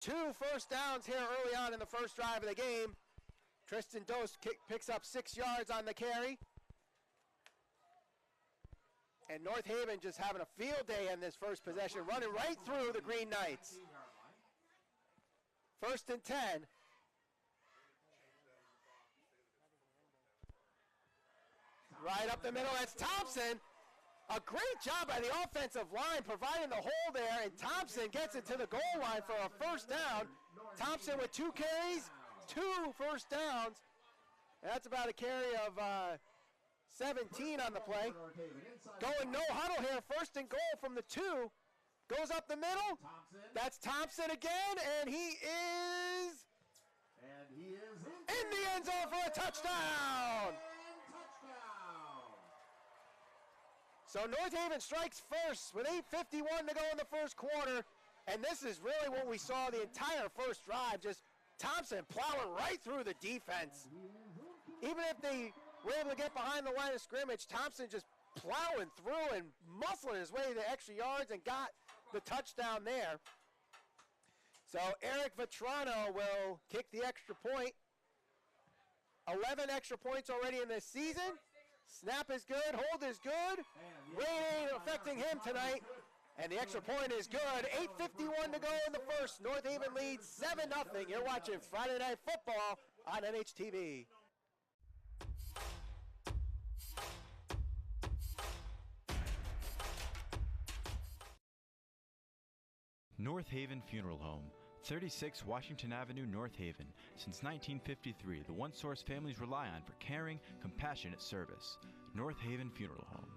2 first downs here early on in the first drive of the game. Tristan Dose picks up 6 yards on the carry. And North Haven just having a field day in this first possession, running right through the Green Knights. 1st and 10. Right up the middle, that's Thompson. A great job by the offensive line providing the hole there, and Thompson gets it to the goal line for a first down. Thompson with 2 carries, 2 first downs. And that's about a carry of 17 on the play. Going no huddle here, 1st and goal from the 2. Goes up the middle. That's Thompson again, and he is in the end zone for a touchdown. So North Haven strikes first with 8:51 to go in the first quarter, and this is really what we saw the entire first drive, just Thompson plowing right through the defense. Even if they were able to get behind the line of scrimmage, Thompson just plowing through and muscling his way to extra yards and got the touchdown there. So Eric Vetrano will kick the extra point. 11 extra points already in this season. Snap is good, hold is good. Rain ain't affecting him tonight. And the extra point is good. 8:51 to go in the first. North Haven leads 7-0. You're watching Friday Night Football on NHTV. North Haven Funeral Home, 36 Washington Avenue, North Haven. Since 1953, the one source families rely on for caring, compassionate service. North Haven Funeral Home.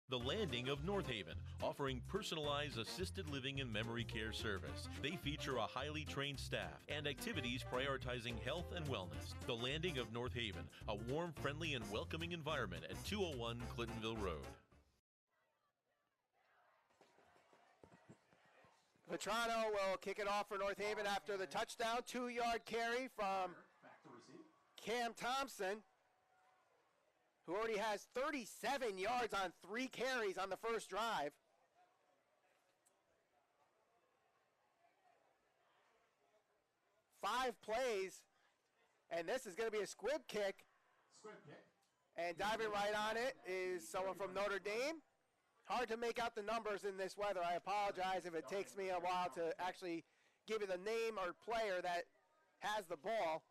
The Landing of North Haven, offering personalized assisted living and memory care service. They feature a highly trained staff and activities prioritizing health and wellness. The Landing of North Haven, a warm, friendly, and welcoming environment at 201 Clintonville Road. Vetrano will kick it off for North Haven after the touchdown. 2-yard carry from Cam Thompson, who already has 37 yards on 3 carries on the first drive. Five plays, and this is going to be a squib kick. And diving right on it is someone from Notre Dame. Hard to make out the numbers in this weather. I apologize if it takes me a while to actually give you the name or player that has the ball.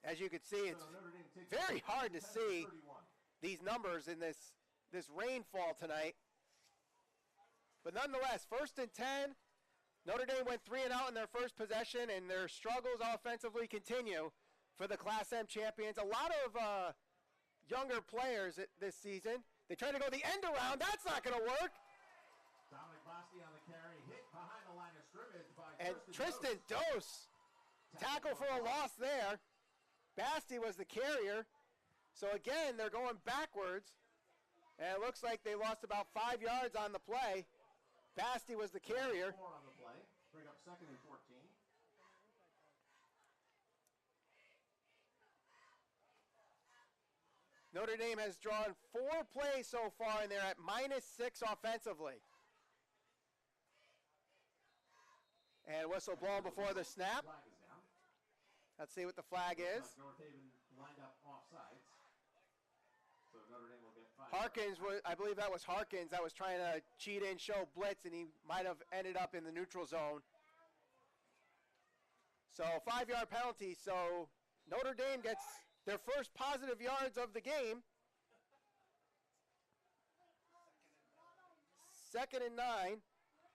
As you can see, it's very hard to see these numbers in this rainfall tonight. But nonetheless, 1st and 10. Notre Dame went 3 and out in their first possession, and their struggles offensively continue for the Class M champions. A lot of younger players this season. They try to go the end around. That's not going to work. Dominic Basti on the carry, hit behind the line of scrimmage by Tristan Dose. Tackle for a loss there. Basti was the carrier. So again, they're going backwards. And it looks like they lost about 5 yards on the play. Basti was the carrier. 4 on the play. Bring up 2nd and 14. Notre Dame has drawn 4 plays so far, and they're at -6 offensively. And whistle blown before the snap. Let's see what the flag is. North Haven lined up offsides. So Notre Dame will get 5. Harkins, I believe that was Harkins that was trying to cheat in, show blitz, and he might have ended up in the neutral zone. So 5-yard penalty. So Notre Dame gets their first positive yards of the game. 2nd and 9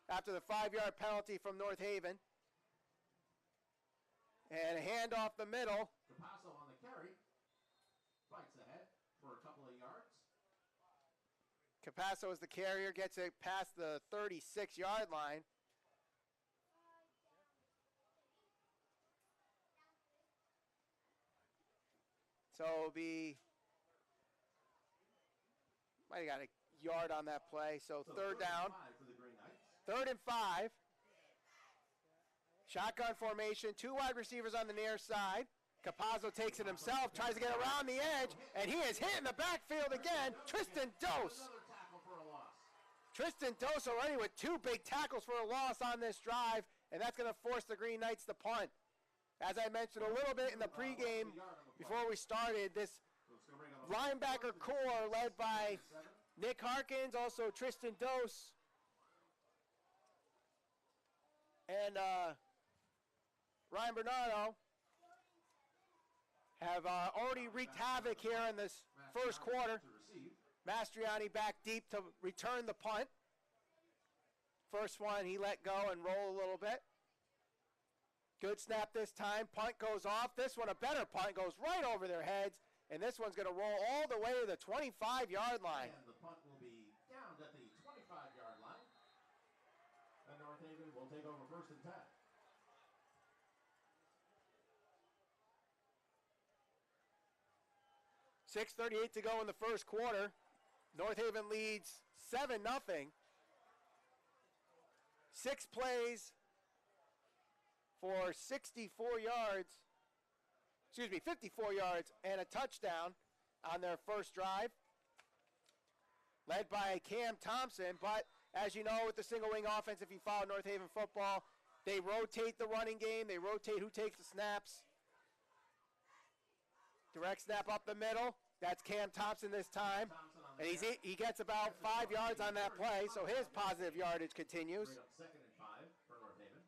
after the 5-yard penalty from North Haven. And a hand off the middle. Capasso on the carry. Fights ahead for a couple of yards. Capasso is the carrier, gets it past the 36-yard line. So it'll be, might have got a yard on that play. So 3rd down. 3rd and 5. Shotgun formation, 2 wide receivers on the near side. Capazzo takes it himself, tries to get around the edge, and he is hit in the backfield again. Tristan Dose Tristan Dose already with 2 big tackles for a loss on this drive, and that's going to force the Green Knights to punt. As I mentioned a little bit in the pregame before we started, this linebacker core led by Nick Harkins, also Tristan Dose, and Ryan Bernardo have already wreaked havoc here in this first quarter. Mastriani back deep to return the punt. First one, he let go and roll a little bit. Good snap this time. Punt goes off. This one, a better punt, goes right over their heads. And this one's going to roll all the way to the 25-yard line. And the punt will be down at the 25-yard line. And North Haven will take over 1st and 10. .6:38 to go in the first quarter. North Haven leads 7-0. 6 plays for 54 yards. 54 yards and a touchdown on their first drive. Led by Cam Thompson, but as you know with the single wing offense, if you follow North Haven football, they rotate the running game. They rotate who takes the snaps. Direct snap up the middle. That's Cam Thompson this time. And he gets about 5 yards on that play, so his positive yardage continues. 2nd and 5 for North Haven.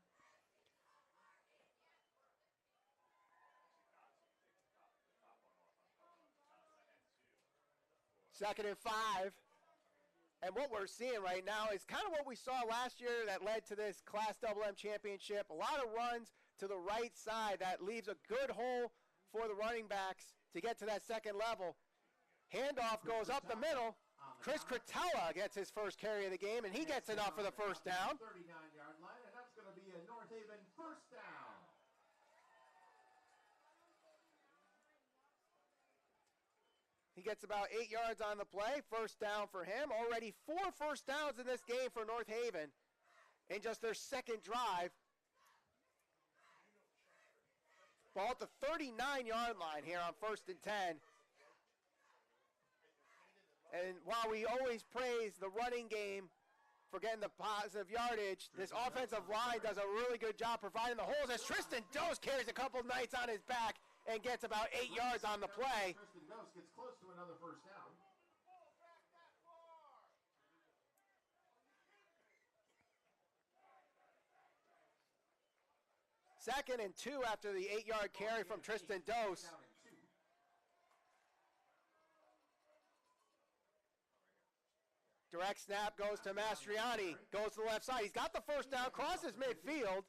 Second and 5. And what we're seeing right now is kind of what we saw last year that led to this Class MM championship. A lot of runs to the right side that leaves a good hole for the running backs to get to that second level. Handoff goes up the middle. Chris Cretella gets his first carry of the game, and he gets enough for the first down. 39-yard line, and that's going to be a North Haven first down. He gets about 8 yards on the play. First down for him. Already 4 first downs in this game for North Haven in just their second drive. Ball at the 39-yard line here on 1st and 10. And while we always praise the running game for getting the positive yardage, this offensive line does a really good job providing the holes as Tristan Dose carries a couple Knights on his back and gets about 8 yards on the play. Tristan Dose gets close to another first down. Second and 2 after the 8-yard carry from Tristan Dose. Direct snap goes to Mastriani, goes to the left side. He's got the first down, crosses midfield,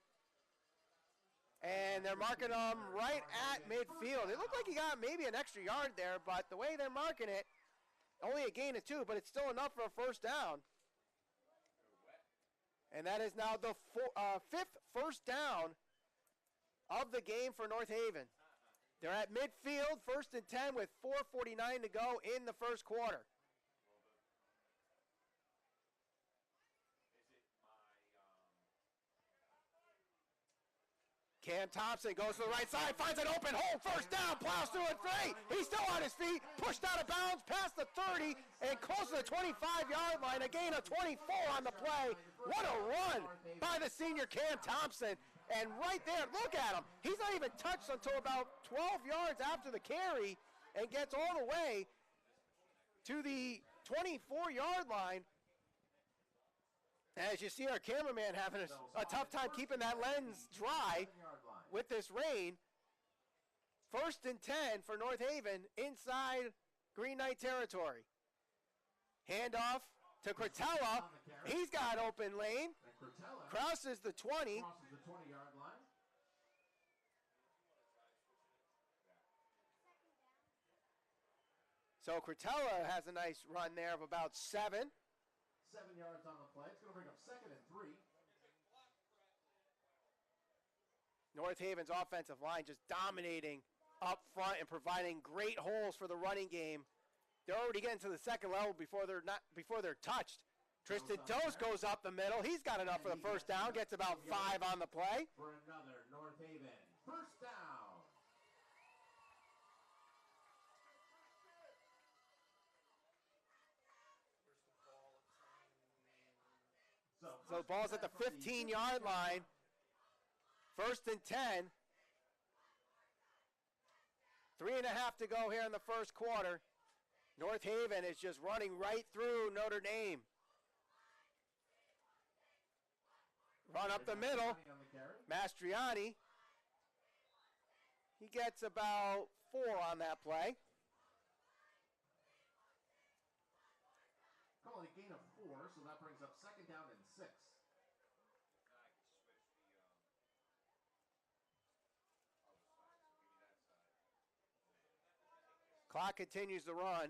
and they're marking him right at midfield. It looked like he got maybe an extra yard there, but the way they're marking it, only a gain of 2, but it's still enough for a first down. And that is now the 5th first down of the game for North Haven. They're at midfield, 1st and 10 with 4:49 to go in the first quarter. Cam Thompson goes to the right side, finds an open hole, first down, plows through it, free. He's still on his feet, pushed out of bounds, past the 30, and close to the 25-yard line, a gain of 24 on the play. What a run by the senior Cam Thompson. And right there, look at him. He's not even touched until about 12 yards after the carry and gets all the way to the 24-yard line. As you see our cameraman having a tough time keeping that lens dry with this rain. 1st and 10 for North Haven inside Green Knight territory. Handoff to Cretella. He's got open lane. Crosses the 20. Crosses the 20-yard line. So Cretella has a nice run there of about 7. 7 yards on the play. It's going to bring up 2nd and 3. North Haven's offensive line just dominating up front and providing great holes for the running game. They're already getting to the second level before they're touched. Tristan Dose goes up the middle. He's got enough for the first down. Gets about 5 on the play. For another North Haven first down. So the ball's at the 15-yard line. 1st and 10. 3.5 to go here in the first quarter. North Haven is just running right through Notre Dame. Run up the middle. Mastriani. He gets about 4 on that play. Calling a gain of 4, so that brings up 2nd down and 6. Clock continues to run.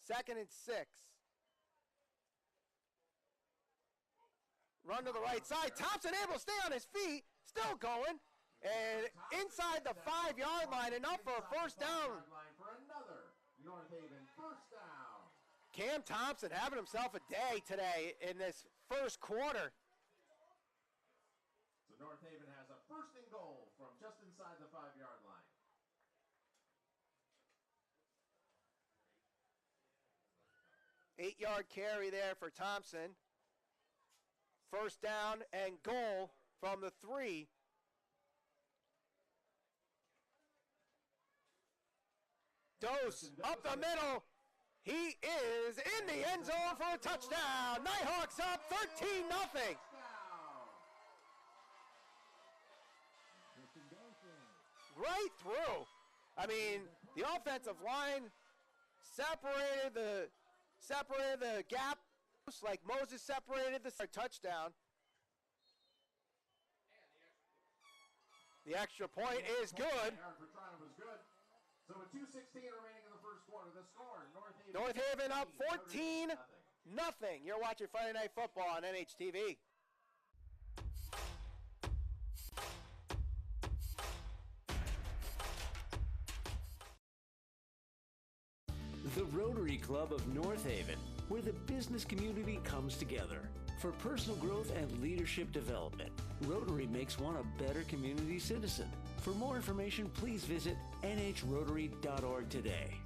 2nd and 6. Run to the right side. Thompson able to stay on his feet. Still going. And inside the 5-yard line, enough for a first down. For another North Haven first down. Cam Thompson having himself a day today in this first quarter. So North Haven has a 1st and goal from just inside the 5-yard line. Eight-yard carry there for Thompson. First down and goal from the 3. Dose up the middle. He is in the end zone for a touchdown. Nighthawks up 13-0. Right through. I mean, the offensive line separated the gap like Moses separated the touchdown. The extra point is good. So with 2:16 remaining in the first quarter, the score, North Haven up 14-0. You're watching Friday Night Football on NHTV. The Rotary Club of North Haven, where the business community comes together. For personal growth and leadership development, Rotary makes one a better community citizen. For more information, please visit nhrotary.org today.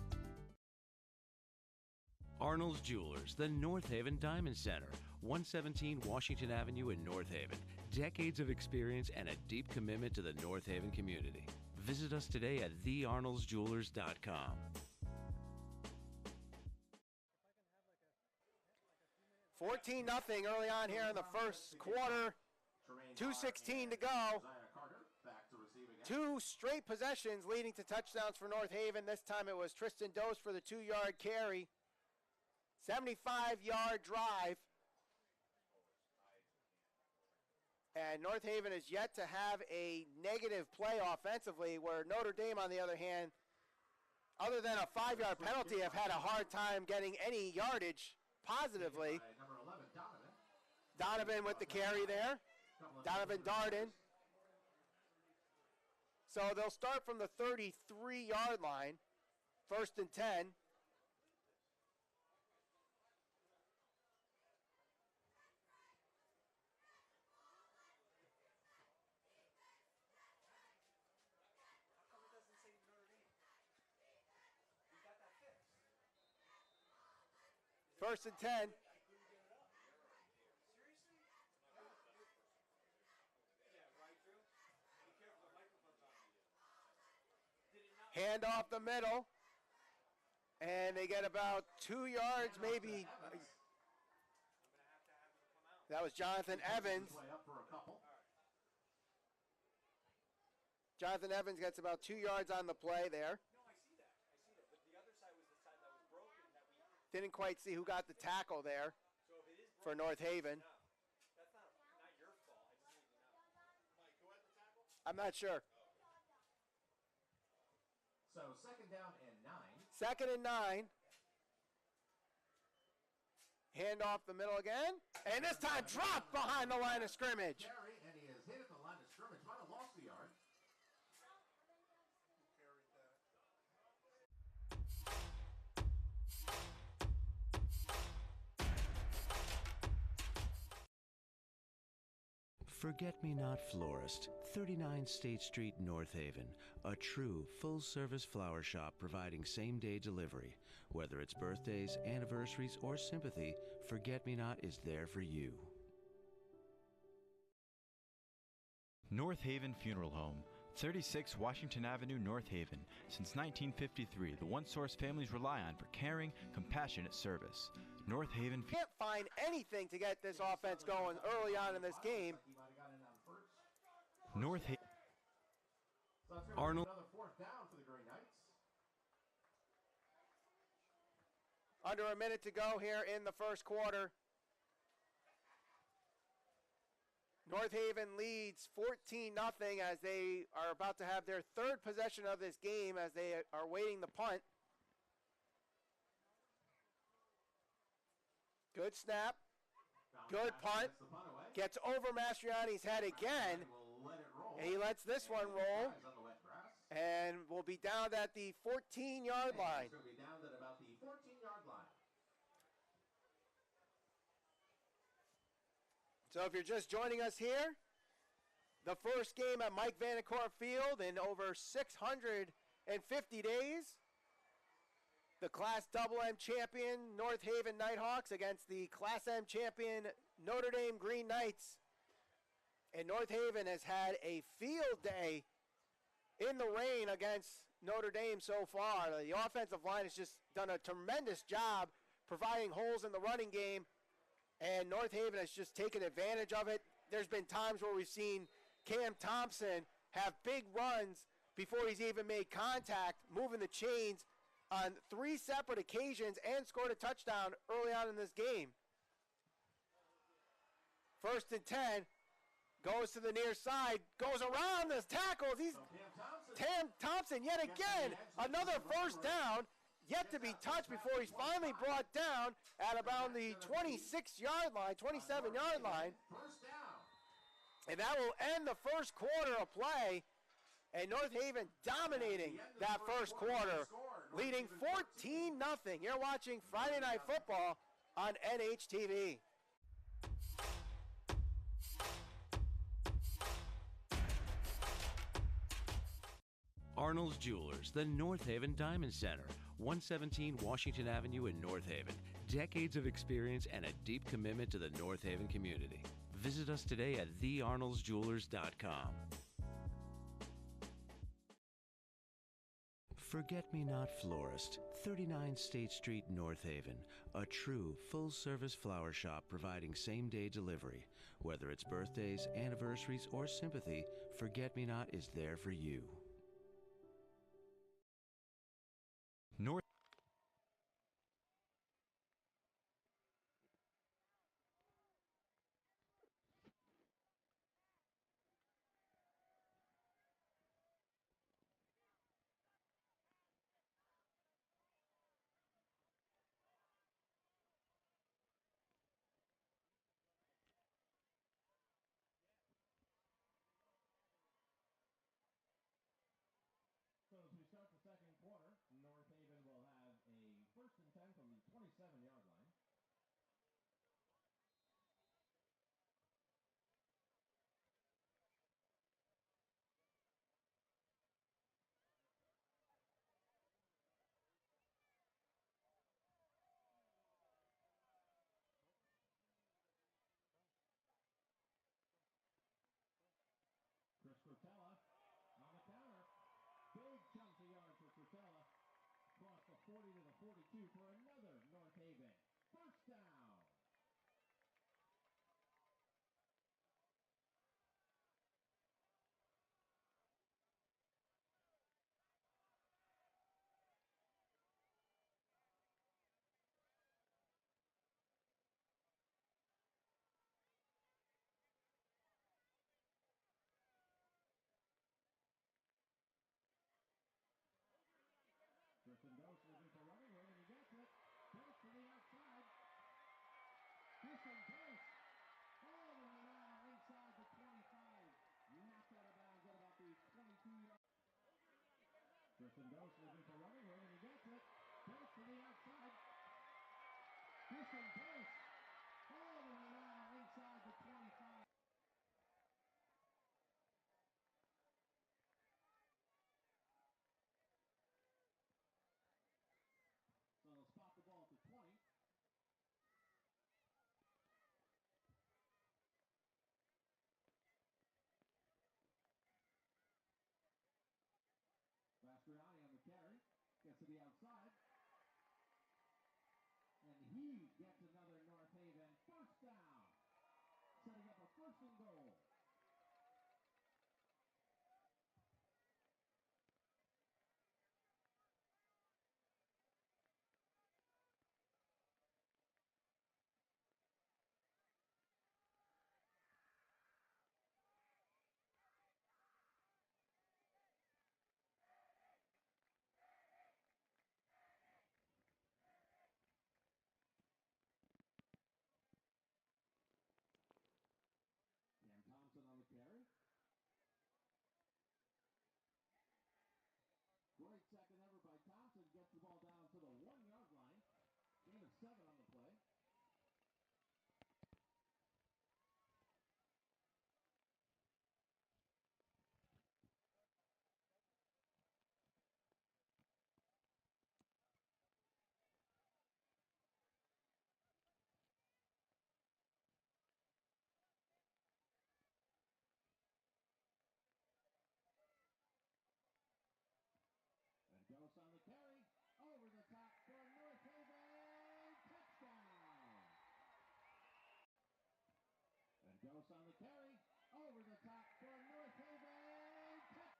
Arnold's Jewelers, the North Haven Diamond Center, 117 Washington Avenue in North Haven. Decades of experience and a deep commitment to the North Haven community. Visit us today at thearnoldsjewelers.com. 14-0 early on here in the first quarter. 2:16 to go. 2 straight possessions leading to touchdowns for North Haven. This time it was Tristan Dose for the 2-yard carry. 75-yard drive. And North Haven is yet to have a negative play offensively, where Notre Dame, on the other hand, other than a 5-yard penalty, have had a hard time getting any yardage positively. Donovan with the carry there. Donovan Darden. So they'll start from the 33-yard line. 1st and 10. First and 10. Hand off the middle. And they get about 2 yards, maybe. That was Jonathan Evans. Jonathan Evans gets about 2 yards on the play there. Didn't quite see who got the tackle there for North Haven. I'm not sure. So 2nd down and 9. 2nd and 9. Hand off the middle again. And this time dropped behind the line of scrimmage. And he is hit at the line of scrimmage. Might have lost the yard. Forget-Me-Not Florist, 39 State Street, North Haven. A true full-service flower shop providing same-day delivery. Whether it's birthdays, anniversaries, or sympathy, Forget-Me-Not is there for you. North Haven Funeral Home, 36 Washington Avenue, North Haven. Since 1953, the one source families rely on for caring, compassionate service. North Haven. Can't find anything to get this offense going early on in this game. North Haven. So it's going to be Arnold. another fourth down for the Green Knights. Under a minute to go here in the first quarter. North Haven leads 14-0 as they are about to have their third possession of this game as they are waiting the punt. Good snap. Good punt. Gets over Mastriani's head again. And he lets this one roll. And will be down at the 14-yard line. It's going to be down at about the 14-yard line. So if you're just joining us here, the first game at Mike Vanacore Field in over 650 days. The Class AA champion North Haven Nighthawks against the Class M champion Notre Dame Green Knights. And North Haven has had a field day in the rain against Notre Dame so far. The offensive line has just done a tremendous job providing holes in the running game, and North Haven has just taken advantage of it. There's been times where we've seen Cam Thompson have big runs before he's even made contact, moving the chains on 3 separate occasions and scored a touchdown early on in this game. 1st and 10, goes to the near side, goes around the tackles. He's Thompson yet again, another first down, yet to be touched before he's finally brought down at about the 26-yard line, 27-yard line. And that will end the first quarter of play. And North Haven dominating that first quarter, leading 14-0. You're watching Friday Night Football on NHTV. Arnold's Jewelers, the North Haven Diamond Center, 117 Washington Avenue in North Haven. Decades of experience and a deep commitment to the North Haven community. Visit us today at thearnoldsjewelers.com. Forget-Me-Not Florist, 39 State Street, North Haven. A true full-service flower shop providing same-day delivery. Whether it's birthdays, anniversaries, or sympathy, Forget-Me-Not is there for you. North. So as we start the second quarter, North Haven will have a 1st and 10 from the 27-yard line. Chris Cortella on the counter. Big chunky yard for Cortella. Across the 40 to the 42 for another North Haven. First down. Tristan Dose looking for running room, and he gets it. Dose to the outside. Tristan Dose all the way around inside the 25. Knocked out of bounds at about the 22-yard. Tristan Dose looking for running room, and he gets it. Dose to the outside. Tristan Dose all the way around inside the 25. the outside. And he gets another North Haven first down, setting up a first and goal. And Thompson on the carry. Great second ever by Thompson. Gets the ball down to the 1 yard line. Gain of 7 on the play. And Ghost on the carry. Over the top for North Haven. Touchdown. And Ghost on the carry. Over the top for North Haven. Touchdown.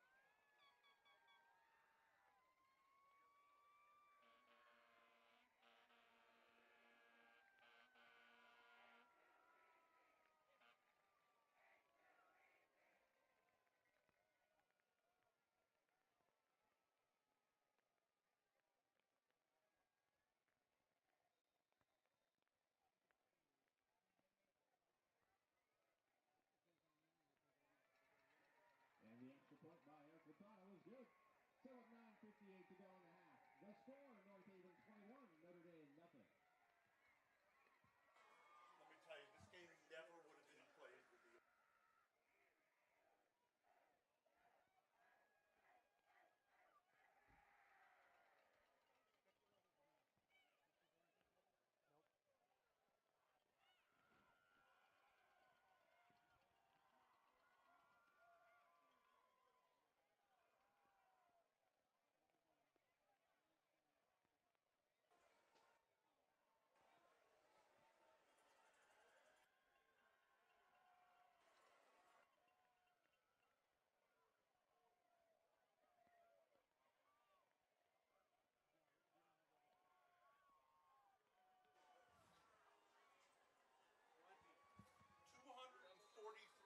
And the extra point by Eric Latano is good. So with 9:58 to go in the half. The score, North Haven 21, Notre Dame nothing. Let me tell you, this game never would have been played with the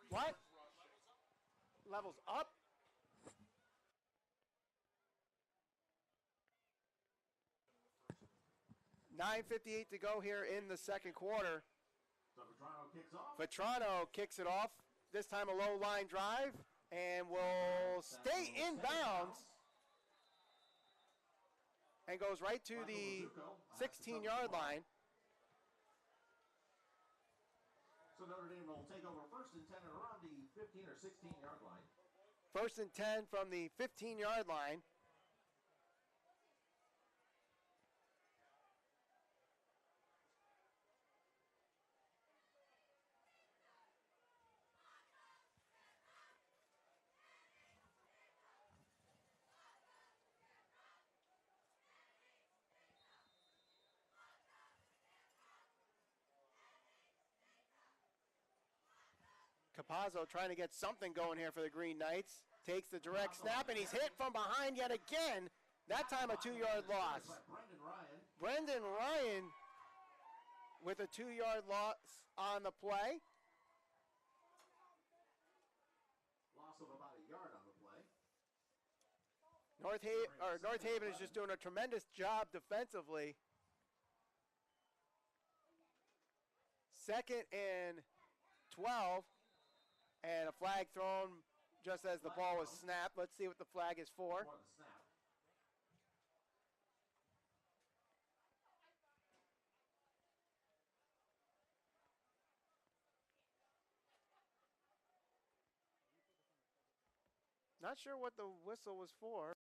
What? Levels up? $9:58 to go here in the second quarter. So Vetrano kicks off. Vetrano kicks it off. This time a low line drive and will stay in bounds and goes right to the 16-yard line. So Notre Dame will take over first and 10 at around the 15 or 16-yard line. First and 10 from the 15-yard line. Capazzo trying to get something going here for the Green Knights. Takes the direct snap, and he's hit from behind yet again. That time a 2-yard loss. Brendan Ryan with a 2-yard loss on the play. Loss of about a yard on the play. North Haven is just doing a tremendous job defensively. 2nd and 12. And a flag thrown just as the ball was snapped. Let's see what the flag is for. Not sure what the whistle was for.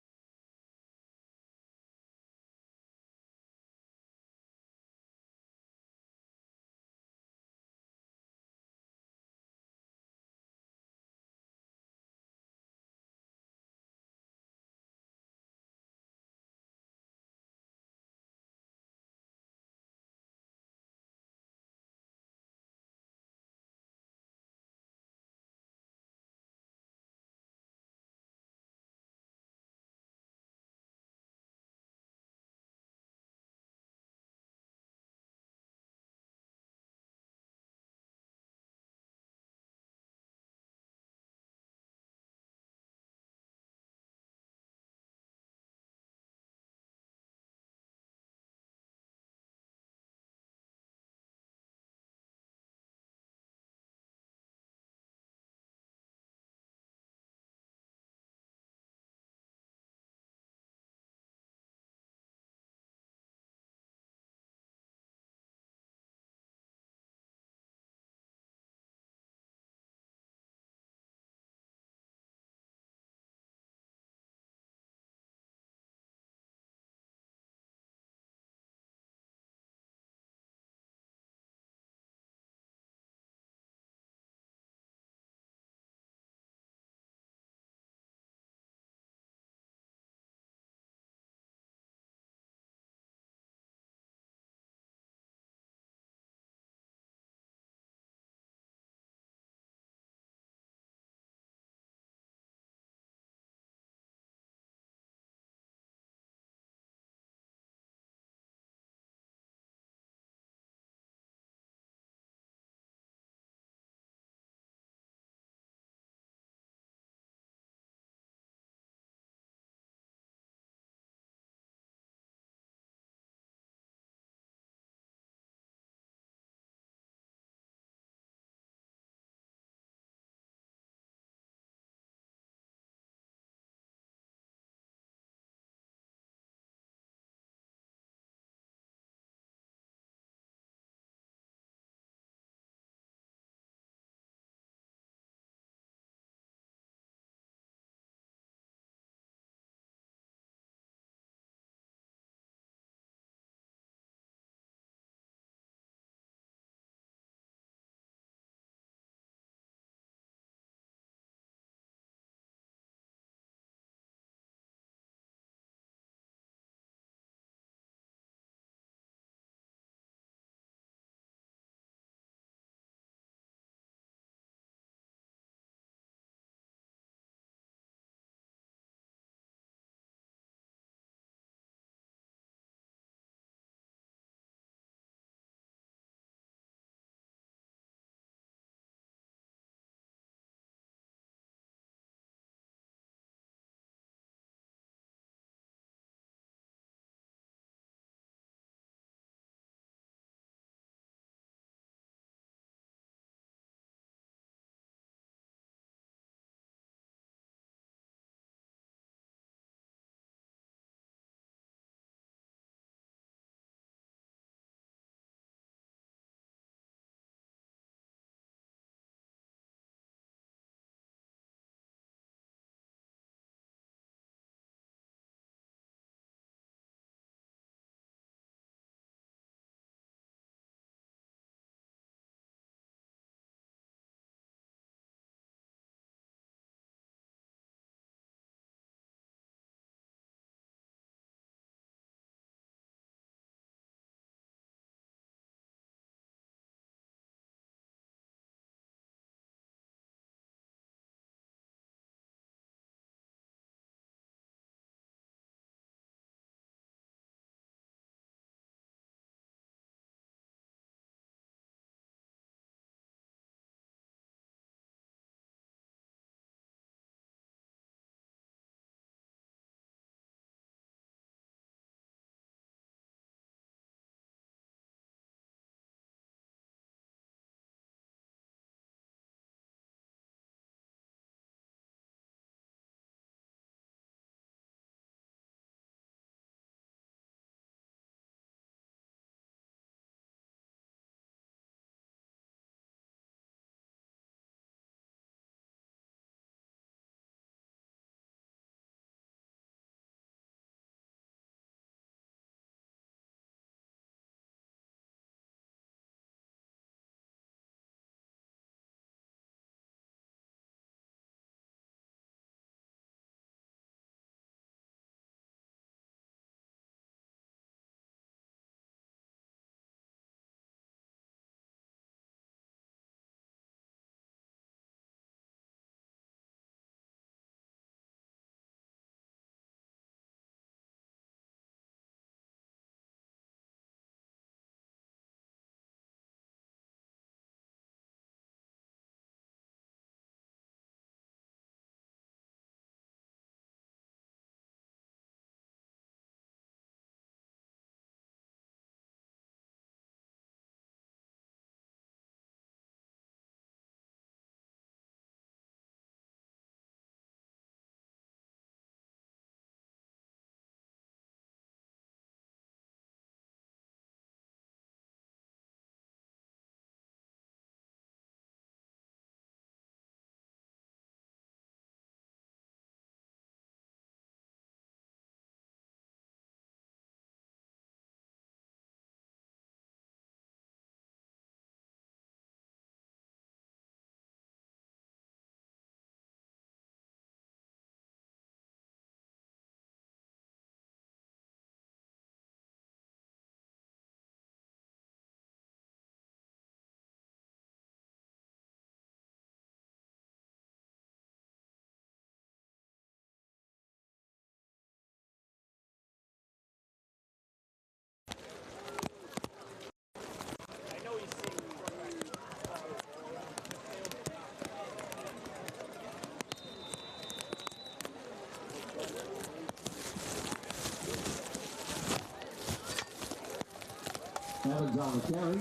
Evans on the carry.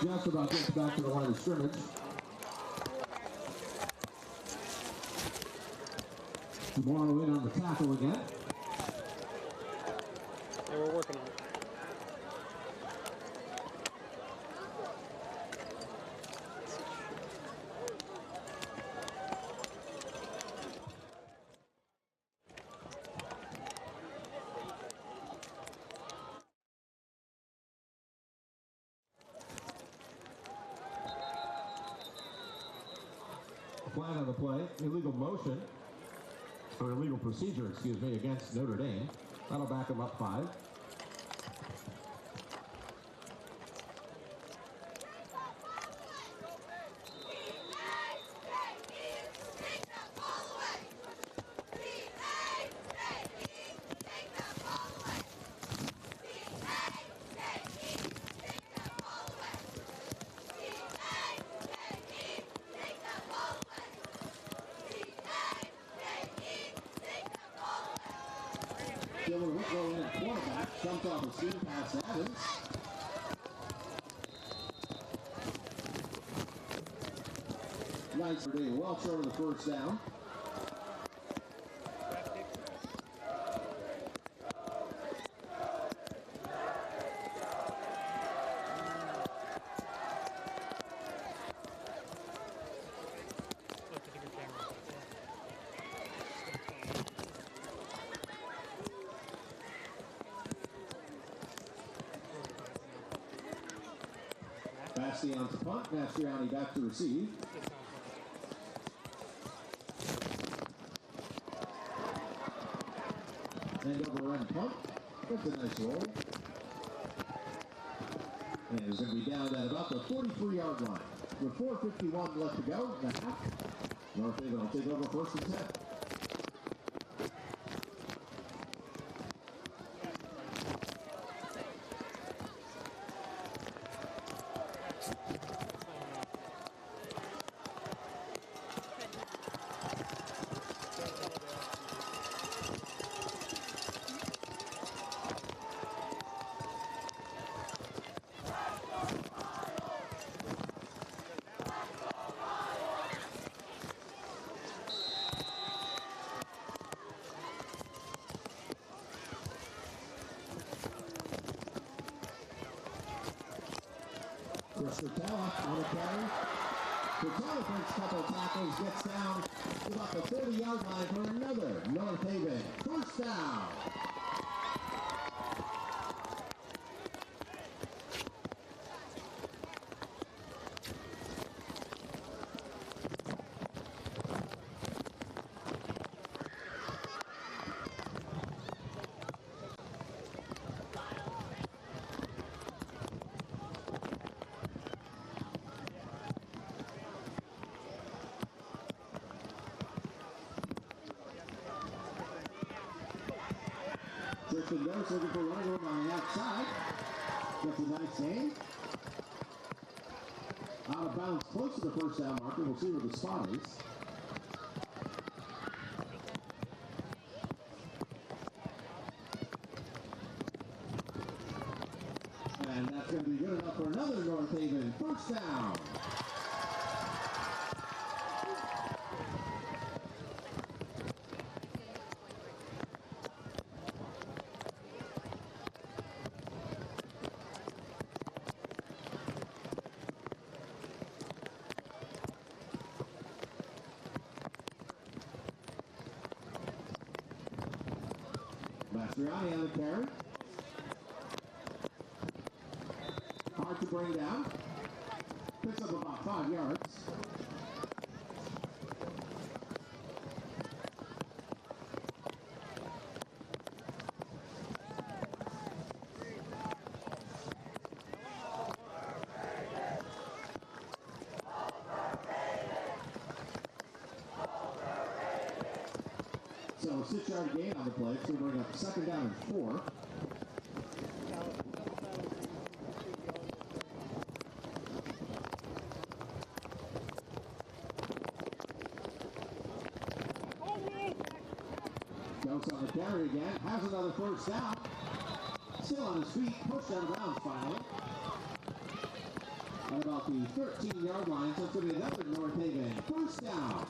Just about gets back to the line of scrimmage. Tomorrow in on the tackle again. Yeah, we're working on it. Flag on the play, illegal motion, or illegal procedure, excuse me, against Notre Dame. That'll back them up 5. Dylan Whitlow in at quarterback, jumped off a screen pass to Evans. Nice for Dave, well short of the first down. Bastian to punt, Mastriani back to receive. End over end punt. That's a nice roll. And it's going to be down at about the 43-yard line. With 4:51 left to go in the half. North Haven will take over 1st and 10. Kurtella on the carry. Kurtella breaks a couple of tackles, gets down to about the 30-yard line for another North Haven 1st down. Tristan Gross looking for running room on the outside. Gets a nice gain. Out of bounds close to the 1st down marker. We'll see where the spot is. And that's going to be good enough for another North Haven 1st down. Mastriani on the carry. Hard to bring down. Picks up about 5 yards. So 6-yard gain on the play. It's going to bring up 2nd down and 4. Goes on the carry again. Has another 1st down. 6 still on his feet, pushed out of bounds finally. At about the 13-yard line, so it's going to be another North Haven first down.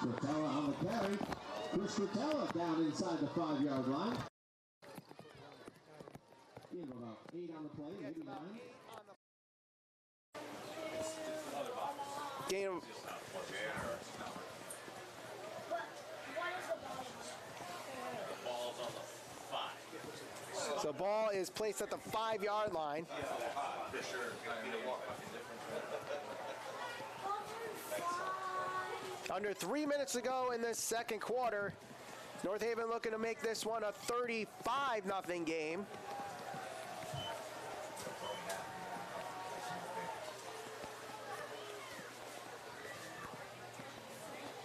Rotella on the carry. Chris Rotella down inside the 5-yard line. Give him about 8 on the play, maybe 9. Game. So ball is placed at the 5-yard line. Under 3 minutes to go in this second quarter. North Haven looking to make this one a 35-0 game.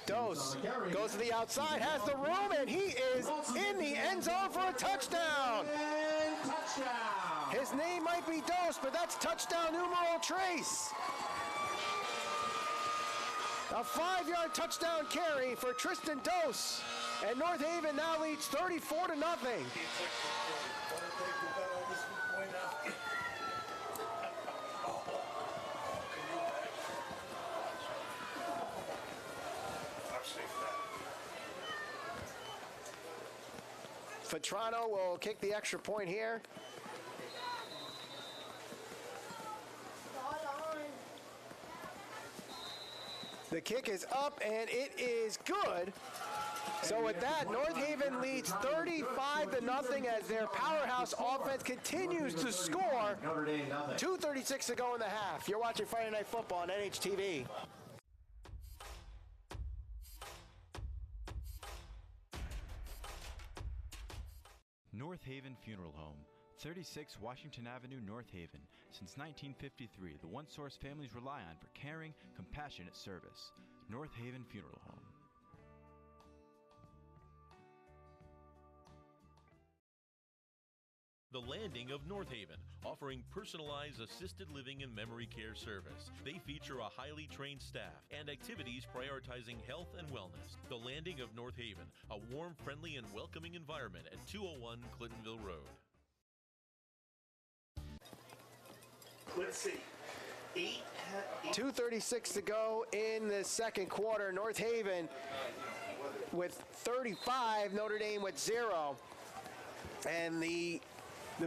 Dose goes to the outside, has the room, and he is in the end zone for a touchdown. His name might be Dose, but that's touchdown numeral trace. A 5-yard touchdown carry for Tristan Dose, and North Haven now leads 34-0. Petrano will kick the extra point here. The kick is up and it is good. So with that, North Haven leads 35-0 as their powerhouse offense continues to score. 2:36 to go in the half. You're watching Friday Night Football on NHTV. North Haven Funeral Home, 36 Washington Avenue, North Haven. Since 1953, the one source families rely on for caring, compassionate service. North Haven Funeral Home. The Landing of North Haven, offering personalized assisted living and memory care service. They feature a highly trained staff and activities prioritizing health and wellness. The Landing of North Haven, a warm, friendly, and welcoming environment at 201 Clintonville Road. Let's see. 2:36 to go in the second quarter. North Haven with 35, Notre Dame with 0. And the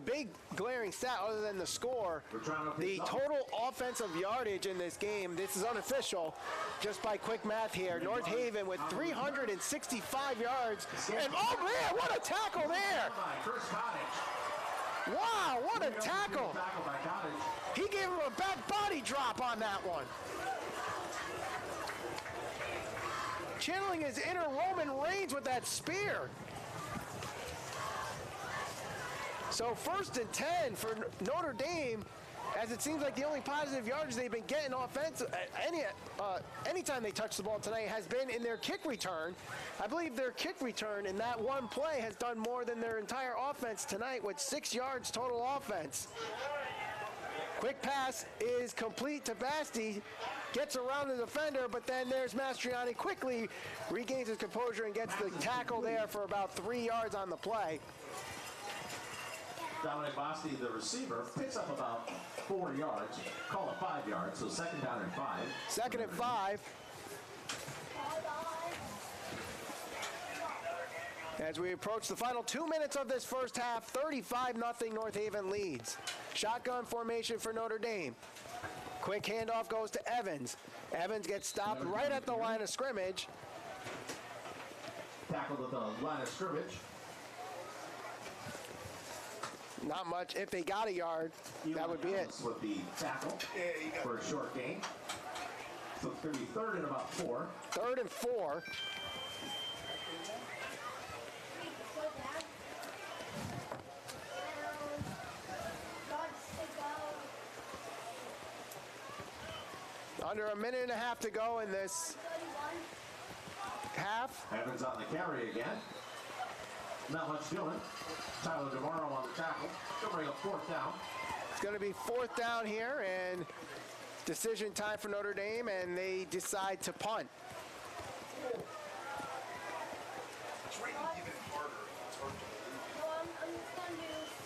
big glaring stat, other than the score, the total offensive yardage in this game, this is unofficial, just by quick math here. North Haven with 365 yards. And oh man, what a tackle there! Wow, what a tackle! He gave him a back body drop on that one. Channeling his inner Roman Reigns with that spear. So 1st and 10 for Notre Dame, as it seems like the only positive yardage they've been getting offensive, anytime they touch the ball tonight, has been in their kick return. I believe their kick return in that one play has done more than their entire offense tonight, with 6 yards total offense. Quick pass is complete to Basti, gets around the defender, but then there's Mastriani, quickly regains his composure and gets the tackle there for about 3 yards on the play. Dominic Basti, the receiver, picks up about 4 yards. Call it 5 yards, so second down and 5. Second and 5. As we approach the final 2 minutes of this first half, 35-0 North Haven leads. Shotgun formation for Notre Dame. Quick handoff goes to Evans. Evans gets stopped right at the line of scrimmage. Tackled at the line of scrimmage. Not much. If they got a yard, that would be it. With the tackle for a short gain. So it's going to be 3rd and about 4. 3rd and 4. Under a minute and a half to go in this half. Evans on the carry again. Not much doing. Tyler DeMorrow on the tackle. He'll bring up 4th down. It's going to be 4th down here, and decision time for Notre Dame, and they decide to punt.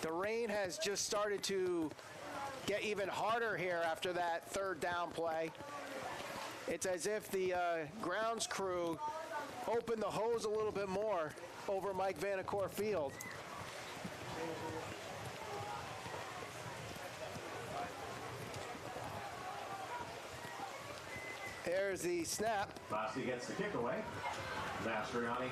The rain has just started to get even harder here after that 3rd down play. It's as if the grounds crew opened the hose a little bit more over Mike Vanacore Field. There's the snap. Basti gets the kick away. Mastriani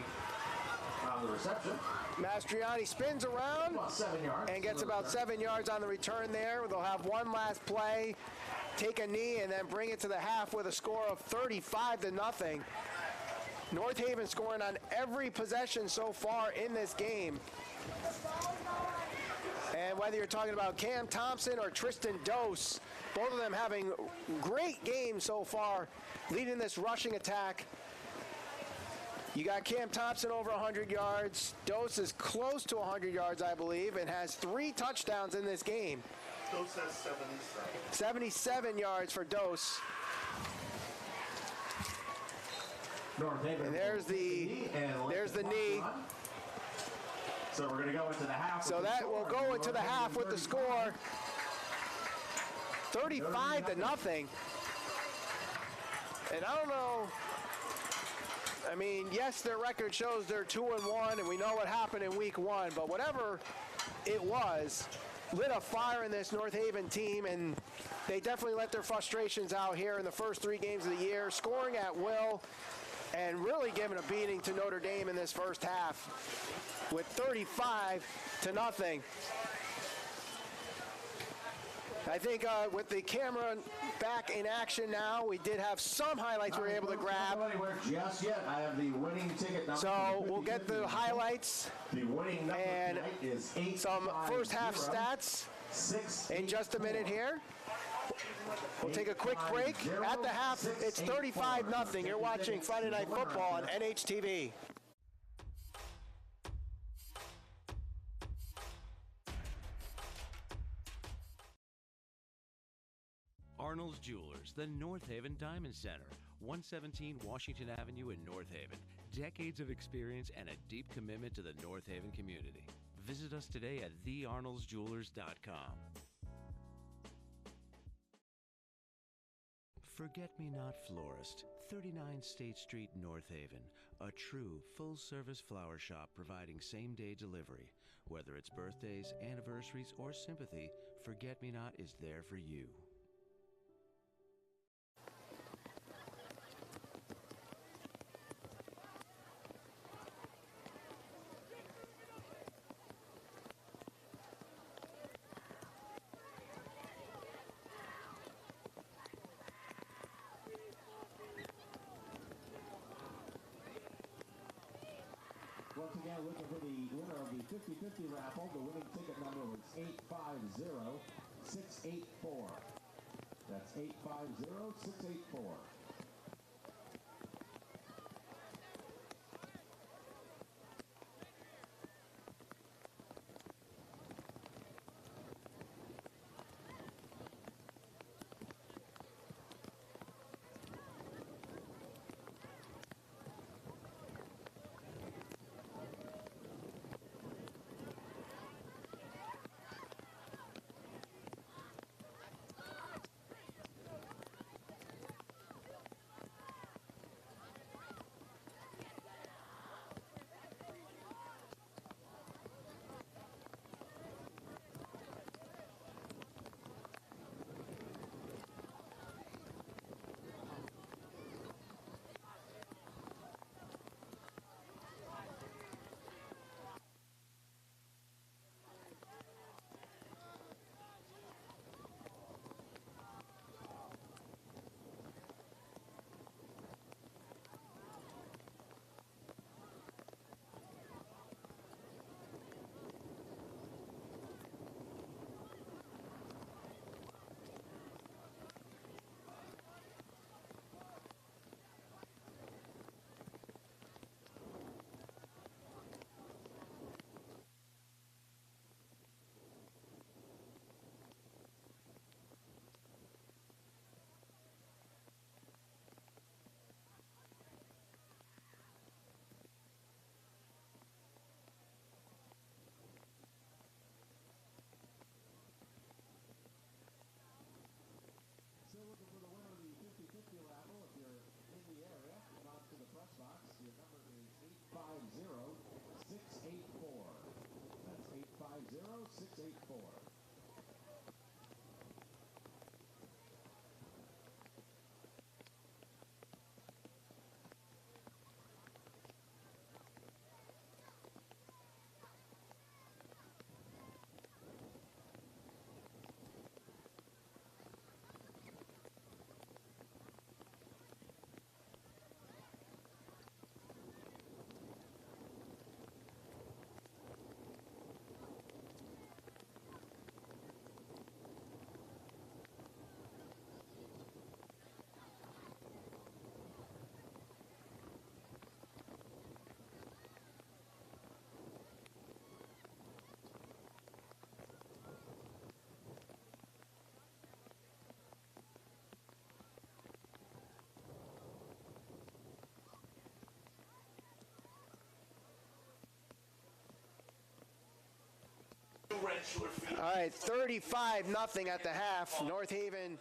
on the reception. Mastriani spins around About 7 yards. and gets about 7 yards on the return there. They'll have one last play, take a knee, and then bring it to the half with a score of 35-0. North Haven scoring on every possession so far in this game. And whether you're talking about Cam Thompson or Tristan Dose, both of them having great games so far, leading this rushing attack. You got Cam Thompson over 100 yards. Dose is close to 100 yards, I believe, and has 3 touchdowns in this game. Dose has 77. 77 yards for Dose. And there's the knee. So we're going to go into the half. So that will go into the half with the score 35-0. And I don't know. I mean, yes, their record shows they're 2-1, and we know what happened in week 1. But whatever it was, lit a fire in this North Haven team, and they definitely let their frustrations out here in the first 3 games of the year, scoring at will and really giving a beating to Notre Dame in this first half with 35-0. I think with the camera back in action now, we did have some highlights we were able to grab. Just yet. I have the winning ticket number. So we'll get the highlights The winning number and tonight is some first half stats in just a minute here. We'll take a quick break. At the half, it's 35-0. You're watching Friday Night Football on NHTV. Arnold's Jewelers, the North Haven Diamond Center, 117 Washington Avenue in North Haven. Decades of experience and a deep commitment to the North Haven community. Visit us today at thearnoldsjewelers.com. Forget-Me-Not Florist, 39 State Street, North Haven. A true, full-service flower shop providing same-day delivery. Whether it's birthdays, anniversaries, or sympathy, Forget-Me-Not is there for you. Once again, looking for the winner of the 50-50 raffle. The winning ticket number was 850684. That's 850684. All right, 35-0 at the half. North Haven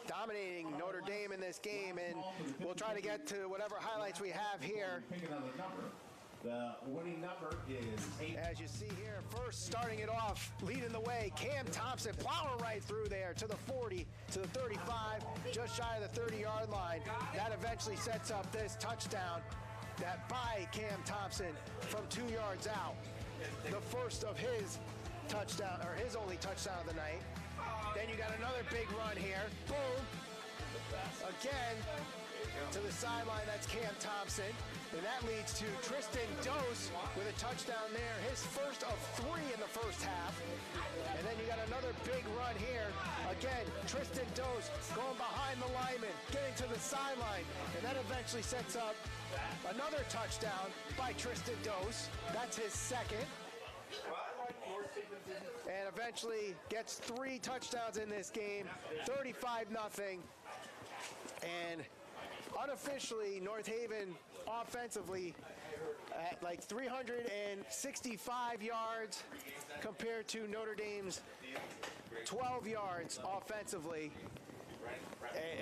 dominating Notre Dame in this game, and we'll try to get to whatever highlights we have here. Pick another number. The winning number is 8. As you see here, first starting it off, leading the way, Cam Thompson plowing right through there to the 40, to the 35, just shy of the 30-yard line. That eventually sets up this touchdown that by Cam Thompson from 2 yards out. The first of his touchdown, or his only touchdown of the night. Then you got another big run here. Boom. Again, to the sideline, that's Cam Thompson. And that leads to Tristan Dose with a touchdown there, his first of 3 in the first half. And then you got another big run here. Again, Tristan Dose going behind the lineman, getting to the sideline. And that eventually sets up another touchdown by Tristan Dose. That's his second. And eventually gets 3 touchdowns in this game, 35-0. And unofficially, North Haven offensively at like 365 yards compared to Notre Dame's 12 yards offensively.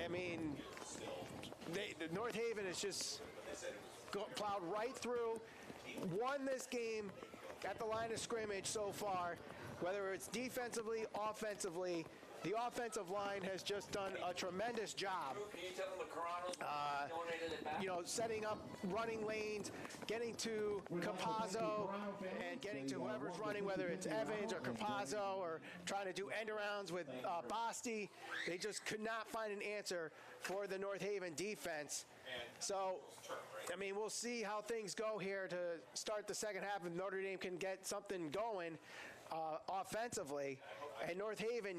I mean, North Haven is just plowed right through, won this game at the line of scrimmage so far, whether it's defensively, offensively. The offensive line has just done a tremendous job. Setting up running lanes, getting to Capazzo, and getting to whoever's running, whether it's Evans or Capazzo, or trying to do end-arounds with Basti. They just could not find an answer for the North Haven defense. So, I mean, we'll see how things go here to start the second half if Notre Dame can get something going offensively. And North Haven,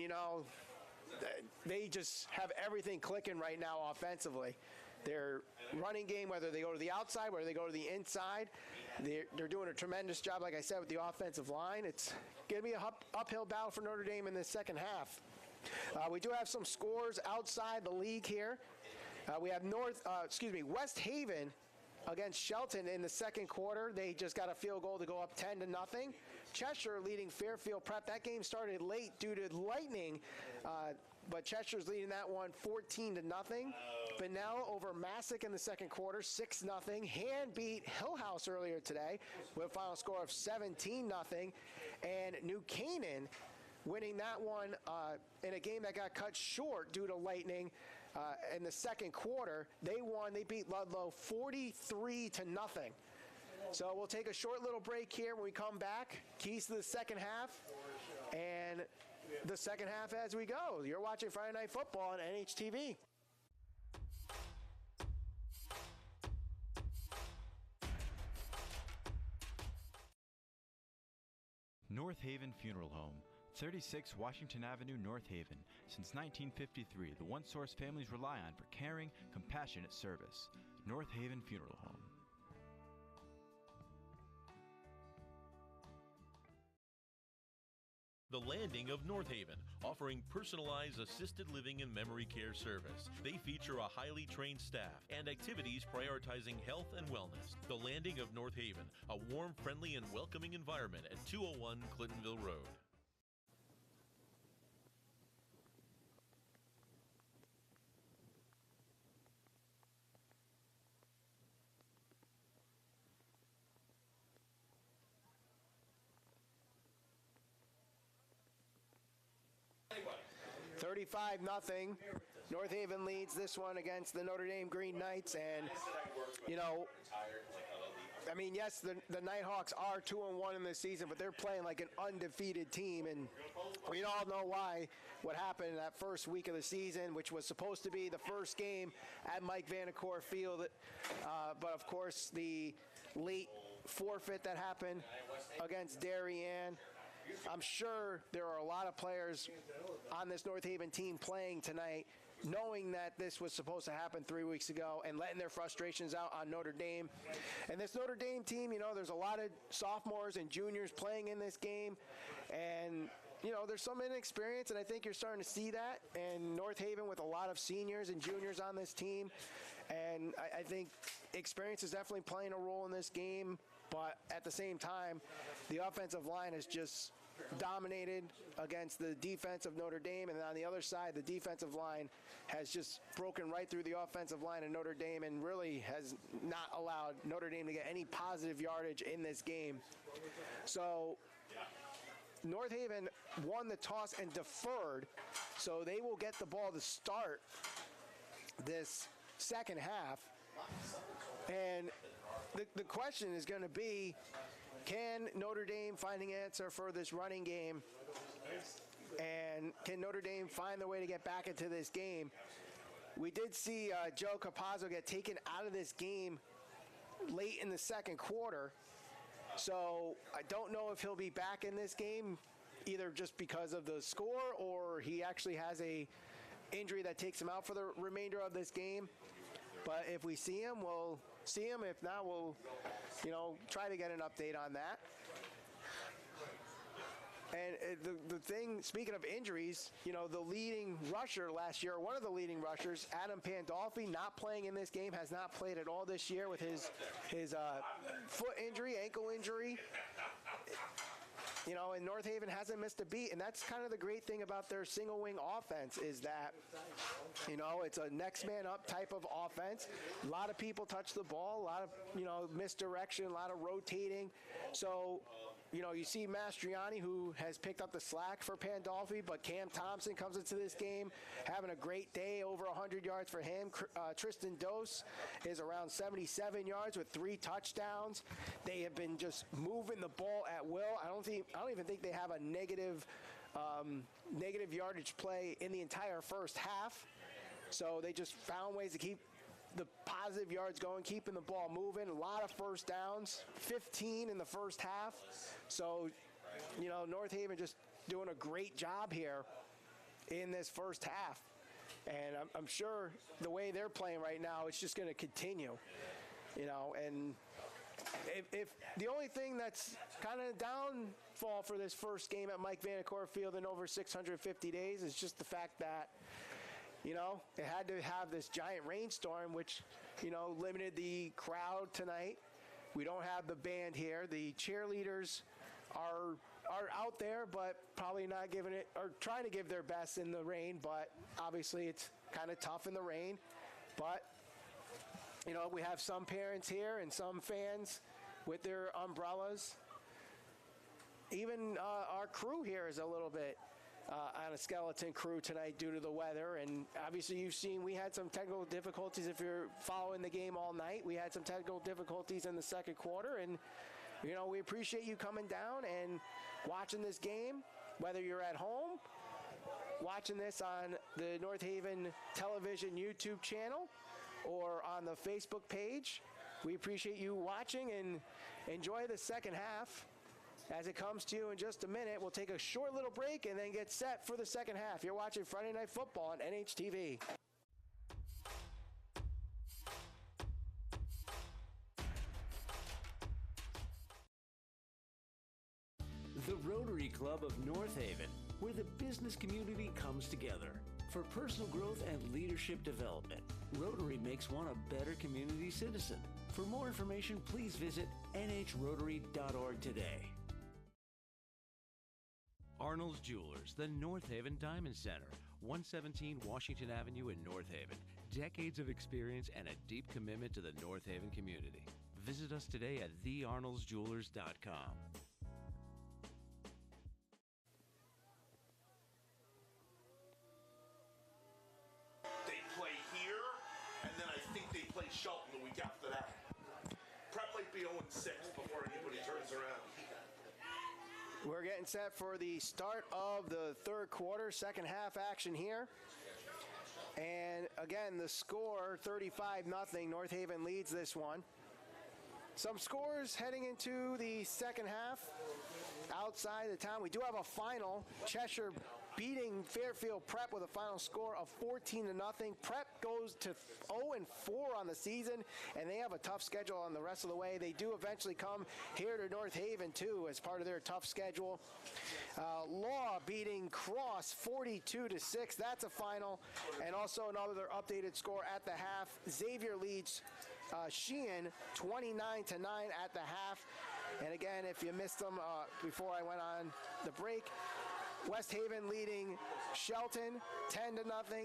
they just have everything clicking right now offensively. Their running game, whether they go to the outside, whether they go to the inside, they're doing a tremendous job, like I said, with the offensive line. It's going to be an uphill battle for Notre Dame in the second half. We do have some scores outside the league here. We have West Haven against Shelton in the second quarter. They just got a field goal to go up 10-0. Cheshire leading Fairfield Prep. That game started late due to lightning, but Cheshire's leading that one 14-0. Benell over Massac in the second quarter, 6-0. Hand beat Hill House earlier today with a final score of 17-0. And New Canaan winning that one in a game that got cut short due to lightning in the second quarter. They beat Ludlow 43-0. So we'll take a short little break here. When we come back, keys to the second half and the second half as we go. You're watching Friday Night Football on NHTV. North Haven Funeral Home, 36 Washington Avenue, North Haven. Since 1953, the one source families rely on for caring, compassionate service. North Haven Funeral Home. The Landing of North Haven, offering personalized assisted living and memory care service. They feature a highly trained staff and activities prioritizing health and wellness. The Landing of North Haven, a warm, friendly, and welcoming environment at 201 Clintonville Road. Anyway. 35-0. North Haven leads this one against the Notre Dame Green Knights, and I mean, yes, the Nighthawks are 2-1 in this season, but they're playing like an undefeated team, and we all know why. What happened in that first week of the season, which was supposed to be the first game at Mike Vanacore Field, but of course the late forfeit that happened against Darien. I'm sure there are a lot of players on this North Haven team playing tonight, knowing that this was supposed to happen 3 weeks ago and letting their frustrations out on Notre Dame. And this Notre Dame team, there's a lot of sophomores and juniors playing in this game, and there's some inexperience, and I think you're starting to see that. And North Haven with a lot of seniors and juniors on this team, and I think experience is definitely playing a role in this game. But at the same time, the offensive line has just dominated against the defense of Notre Dame, and on the other side, the defensive line has just broken right through the offensive line of Notre Dame and really has not allowed Notre Dame to get any positive yardage in this game. So North Haven won the toss and deferred, so they will get the ball to start this second half. And the question is going to be, can Notre Dame find an answer for this running game? And can Notre Dame find the way to get back into this game? We did see Joe Capazzo get taken out of this game late in the second quarter. So I don't know if he'll be back in this game, either just because of the score or he actually has a injury that takes him out for the remainder of this game. But if we see him, we'll see him. If not, we'll, try to get an update on that. And the thing, speaking of injuries, the leading rusher last year, one of the leading rushers, Adam Pandolfi, not playing in this game, has not played at all this year with his foot injury, ankle injury. And North Haven hasn't missed a beat, and that's kind of the great thing about their single wing offense is that, it's a next man up type of offense. A lot of people touch the ball, a lot of, misdirection, a lot of rotating. So, you see Mastriani, who has picked up the slack for Pandolfi, but Cam Thompson comes into this game having a great day, over 100 yards for him. Tristan Dose is around 77 yards with 3 touchdowns. They have been just moving the ball at will. I don't even think they have a negative yardage play in the entire first half. So they just found ways to keep the positive yards going, keeping the ball moving. A lot of first downs, 15 in the first half. So, North Haven just doing a great job here in this first half. And I'm sure the way they're playing right now, it's just going to continue, and if the only thing that's kind of downfall for this first game at Mike Vanacore Field in over 650 days is just the fact that, it had to have this giant rainstorm, which, limited the crowd tonight. We don't have the band here. The cheerleaders are out there, but probably not giving it, or trying to give their best in the rain, but obviously it's kind of tough in the rain. But, we have some parents here and some fans with their umbrellas. Even our crew here is a little bit on a skeleton crew tonight due to the weather. And obviously you've seen we had some technical difficulties. If you're following the game all night, we had some technical difficulties in the second quarter. And, we appreciate you coming down and watching this game, whether you're at home, watching this on the North Haven Television YouTube channel, or on the Facebook page. We appreciate you watching and enjoy the second half. As it comes to you in just a minute, we'll take a short little break and then get set for the second half. You're watching Friday Night Football on NHTV. The Rotary Club of North Haven, where the business community comes together. For personal growth and leadership development, Rotary makes one a better community citizen. For more information, please visit nhrotary.org today. Arnold's Jewelers, the North Haven Diamond Center, 117 Washington Avenue in North Haven. Decades of experience and a deep commitment to the North Haven community. Visit us today at thearnoldsjewelers.com. They play here, and then I think they play Shelton the week after that. Prep might be 0-6 before anybody turns around. We're getting set for the start of the third quarter, second half action here. And again, the score, 35-0. North Haven leads this one. Some scores heading into the second half outside the town. We do have a final. Cheshire beating Fairfield Prep with a final score of 14-0. Prep goes to 0-4 on the season, and they have a tough schedule on the rest of the way. They do eventually come here to North Haven, too, as part of their tough schedule. Law beating Cross 42-6. That's a final. And also another updated score at the half. Xavier leads Sheehan 29-9 at the half. And again, if you missed them before I went on the break, West Haven leading Shelton 10-0.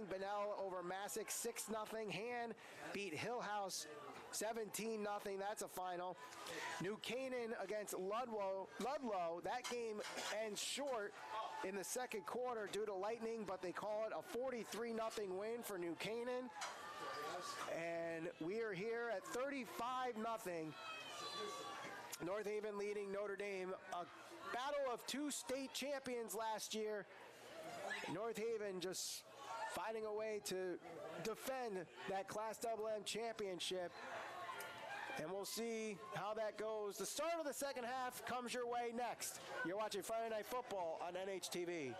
Bunnell over Massac 6-0. Han beat Hill House 17-0. That's a final. New Canaan against Ludlow. That game ends short in the second quarter due to lightning, but they call it a 43-0 win for New Canaan. And we are here at 35-0. North Haven leading Notre Dame. A battle of two state champions last year. North Haven just finding a way to defend that Class AA championship. And we'll see how that goes. The start of the second half comes your way next. You're watching Friday Night Football on NHTV.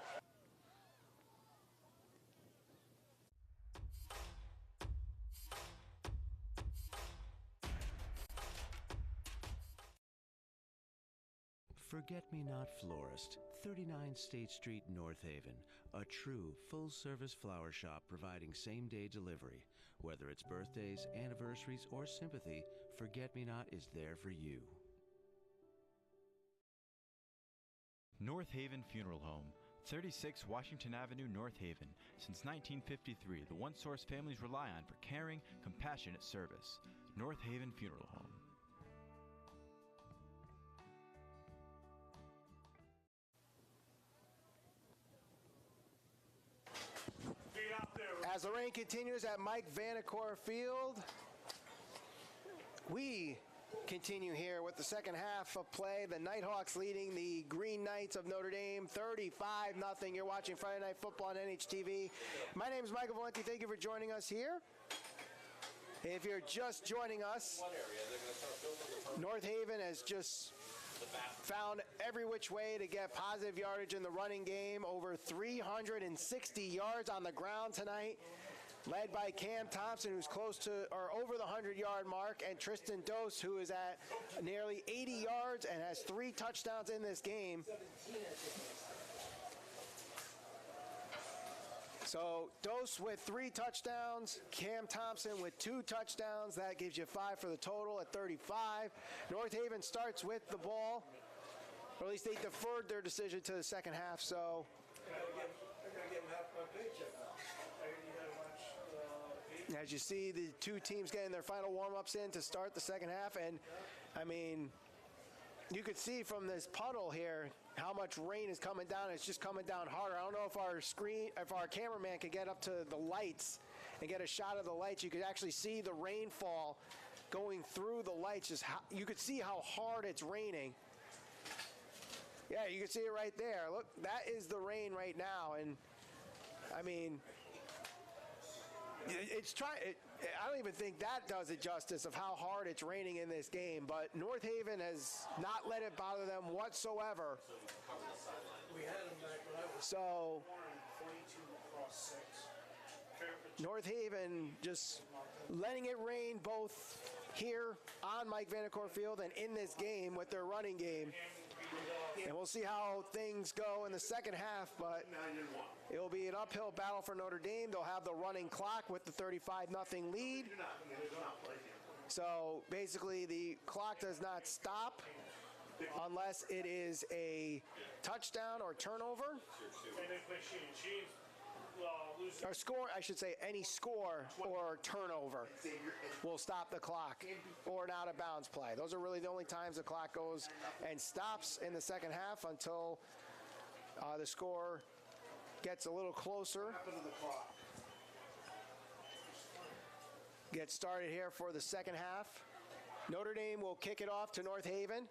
Forget-Me-Not Florist, 39 State Street, North Haven. A true full-service flower shop providing same-day delivery. Whether it's birthdays, anniversaries, or sympathy, Forget-Me-Not is there for you. North Haven Funeral Home, 36 Washington Avenue, North Haven. Since 1953, the one source families rely on for caring, compassionate service. North Haven Funeral Home. As the rain continues at Mike Vanacore Field, we continue here with the second half of play. The Nighthawks leading the Green Knights of Notre Dame 35-0. You're watching Friday Night Football on NHTV. My name is Michael Valenti. Thank you for joining us here. If you're just joining us, North Haven has just found every which way to get positive yardage in the running game. Over 360 yards on the ground tonight, led by Cam Thompson, who's close to or over the 100-yard mark, and Tristan Dose, who is at nearly 80 yards and has 3 touchdowns in this game. So Dose with 3 touchdowns, Cam Thompson with 2 touchdowns. That gives you 5 for the total at 35. North Haven starts with the ball, or at least they deferred their decision to the second half. So I gotta give him half my paycheck now. as you see, the two teams getting their final warm-ups in to start the second half, and I mean, you could see from this puddle here how much rain is coming down. It's just coming down harder. I don't know if our cameraman could get up to the lights and get a shot of the lights. You could actually see the rainfall going through the lights. Just you could see how hard it's raining. Yeah, you can see it right there. Look, that is the rain right now, and I mean, I don't even think that does it justice of how hard it's raining in this game, but North Haven has not let it bother them whatsoever. We had him back when I was So 42 across 6. North Haven just letting it rain both here on Mike Vanacore Field and in this game with their running game. And we'll see how things go in the second half, but it will be an uphill battle for Notre Dame. They'll have the running clock with the 35-0 lead. So basically the clock does not stop unless it is a touchdown or turnover. Or score, I should say, any score or turnover will stop the clock, or an out-of-bounds play. Those are really the only times the clock goes and stops in the second half until the score gets a little closer. Get started here for the second half. Notre Dame will kick it off to North Haven.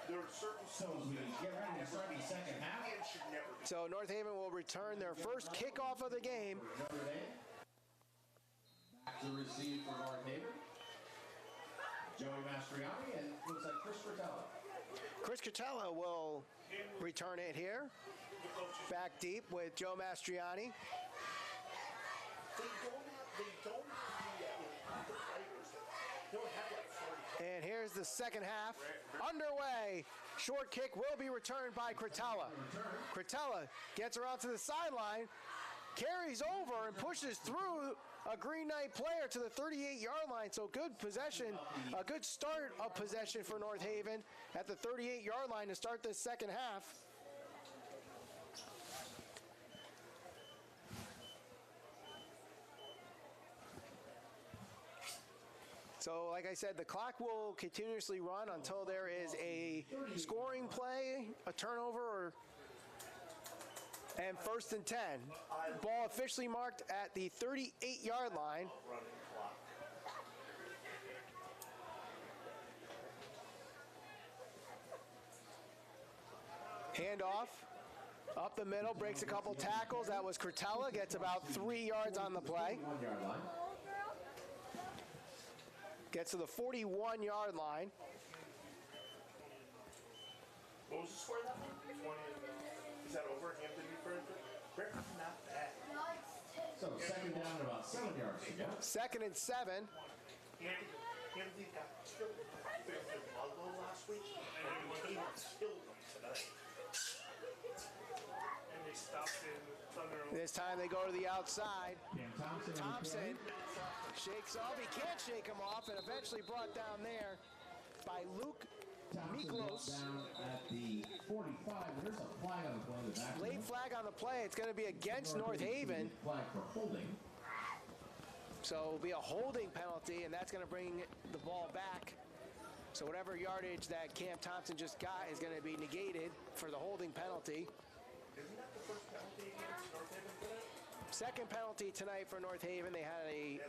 There are certain zones we get ready to start the second half. So North Haven will return their first kickoff of the game. Notre Dame. Back to receive for North Haven. Joey Mastriani and looks like Chris Cretella. Chris Cretella will return it here. Back deep with Joe Mastriani. And here's the second half underway. Short kick will be returned by Cretella. Cretella gets around to the sideline, carries over and pushes through a Green Knight player to the 38-yard line. So good possession, a good start of possession for North Haven at the 38-yard line to start this second half. So, like I said, the clock will continuously run until there is a scoring play, a turnover, and 1st and 10. Ball officially marked at the 38-yard line. Handoff. Up the middle, breaks a couple tackles. That was Curtella, gets about 3 yards on the play. Gets to the 41-yard line. What was the score of that one? 20. Is that over? Hampton not bad. So second down about 7 yards to go. 2nd and 7. Hampton got killed with Ludlow last week, and he killed them tonight. And they stopped in Thunder. This time they go to the outside. Thompson. Thompson shakes off. He can't shake him off, and eventually brought down there by Luke Miklos. Down at the 45. There's a flag on the play. Late flag on the play. It's going to be against North Haven. Flag for holding. So it'll be a holding penalty, and that's going to bring the ball back. So whatever yardage that Cam Thompson just got is going to be negated for the holding penalty. Isn't that the first penalty against North Haven for that? Second penalty tonight for North Haven. They had a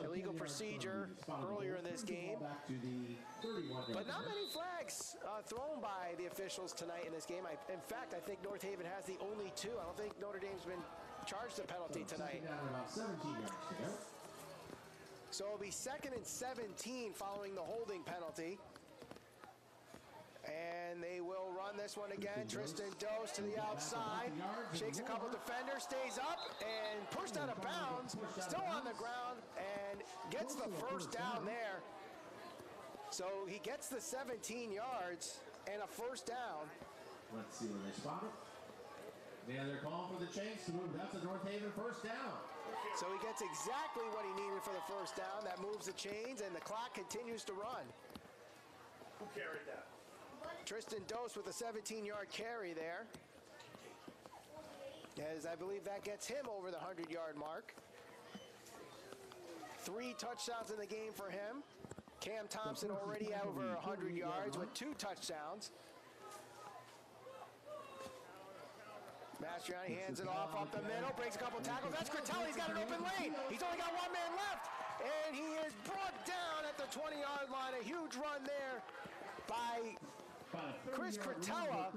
illegal procedure earlier in this game. But not many flags thrown by the officials tonight in this game. In fact, I think North Haven has the only 2. I don't think Notre Dame's been charged a penalty tonight. So it'll be 2nd and 17 following the holding penalty. And they will run this one again. Tristan Dose to the outside. Shakes a couple defenders, stays up, and pushed out of bounds. Still on the ground, and gets the first down there. So he gets the 17 yards and a first down. Let's see where they spot it. Yeah, they're calling for the chains to move. That's a North Haven first down. So he gets exactly what he needed for the first down. That moves the chains, and the clock continues to run. Who carried that? Tristan Dose with a 17-yard carry there. As I believe that gets him over the 100-yard mark. 3 touchdowns in the game for him. Cam Thompson already over 100 yards with 2 touchdowns. Mastriani hands it off up the middle, breaks a couple tackles. That's Curtella, he's got an open lane. He's only got 1 man left. And he is brought down at the 20-yard line. A huge run there by Chris Curtella.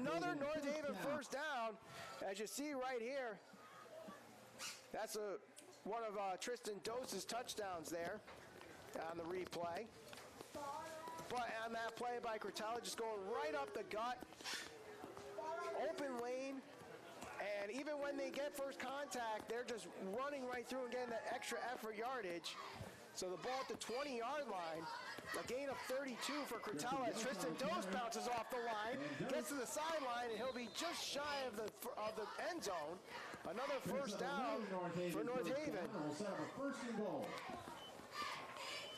Another North Haven first down. As you see right here, that's one of Tristan Dose's touchdowns there on the replay. But on that play by Curtella, just going right up the gut. Open lane, and even when they get first contact, they're just running right through and getting that extra effort yardage. So the ball at the 20-yard line, a gain of 32 for Curtella as Tristan Dose bounces off the line, gets to the sideline, and he'll be just shy of the end zone. Another first down for North Haven.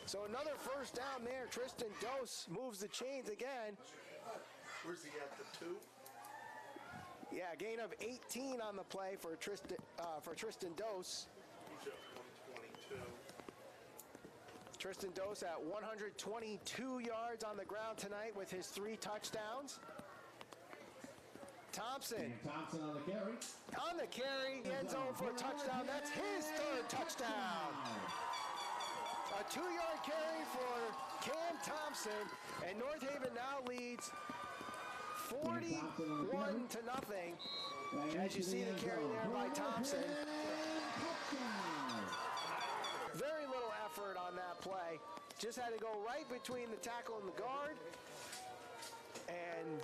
So another first down there. Tristan Dose moves the chains again. Where's he at, the 2? Yeah, gain of 18 on the play for Tristan Dose. He's at 122. Tristan Dose at 122 yards on the ground tonight with his 3 touchdowns. Thompson. Thompson on the carry. On the carry, end zone for a touchdown. That's his 3rd touchdown. A 2-yard carry for Cam Thompson, and North Haven now leads 41 to nothing. As you see the carry there by Thompson. Very little effort on that play. Just had to go right between the tackle and the guard. And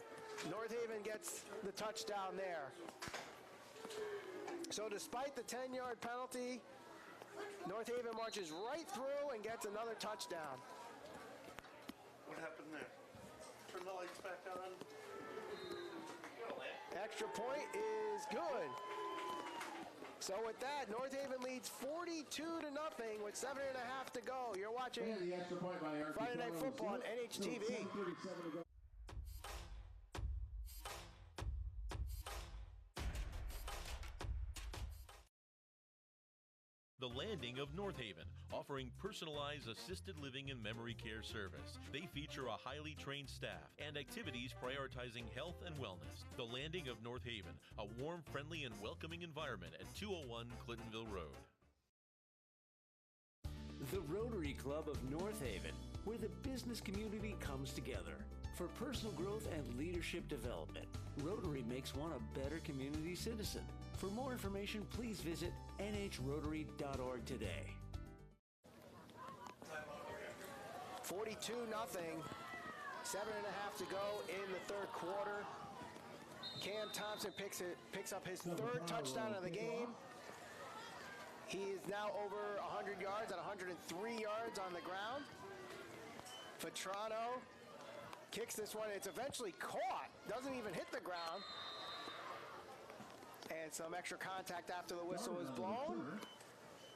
North Haven gets the touchdown there. So despite the 10-yard penalty, North Haven marches right through and gets another touchdown. What happened there? Turn the lights back on. Extra point is good So with that, North Haven leads 42-0 with 7.5 to go. You're watching And the extra point by RP Friday Night Football on NHTV. 7:37 to go. The Landing of North Haven, offering personalized assisted living and memory care service. They feature a highly trained staff and activities prioritizing health and wellness. The Landing of North Haven, a warm, friendly, and welcoming environment at 201 Clintonville Road. The Rotary Club of North Haven, where the business community comes together. For personal growth and leadership development, Rotary makes one a better community citizen. For more information, please visit nhrotary.org today. 42-0. 7.5 to go in the third quarter. Cam Thompson picks up his third touchdown of the game. He is now over 100 yards at 103 yards on the ground. Vetrano kicks this one. It's eventually caught. Doesn't even hit the ground. And some extra contact after the whistle is blown.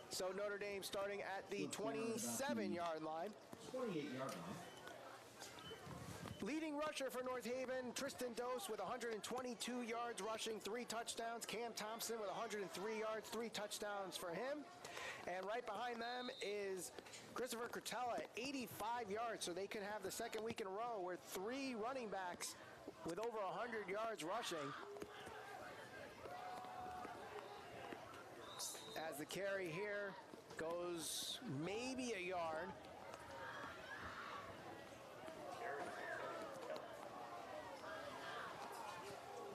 So Notre Dame starting at the 27-yard line. 28-yard line. Leading rusher for North Haven, Tristan Dose with 122 yards rushing, 3 touchdowns. Cam Thompson with 103 yards, 3 touchdowns for him. And right behind them is Christopher Cretella at 85 yards, so they can have the second week in a row where 3 running backs with over 100 yards rushing. As the carry here goes maybe a yard.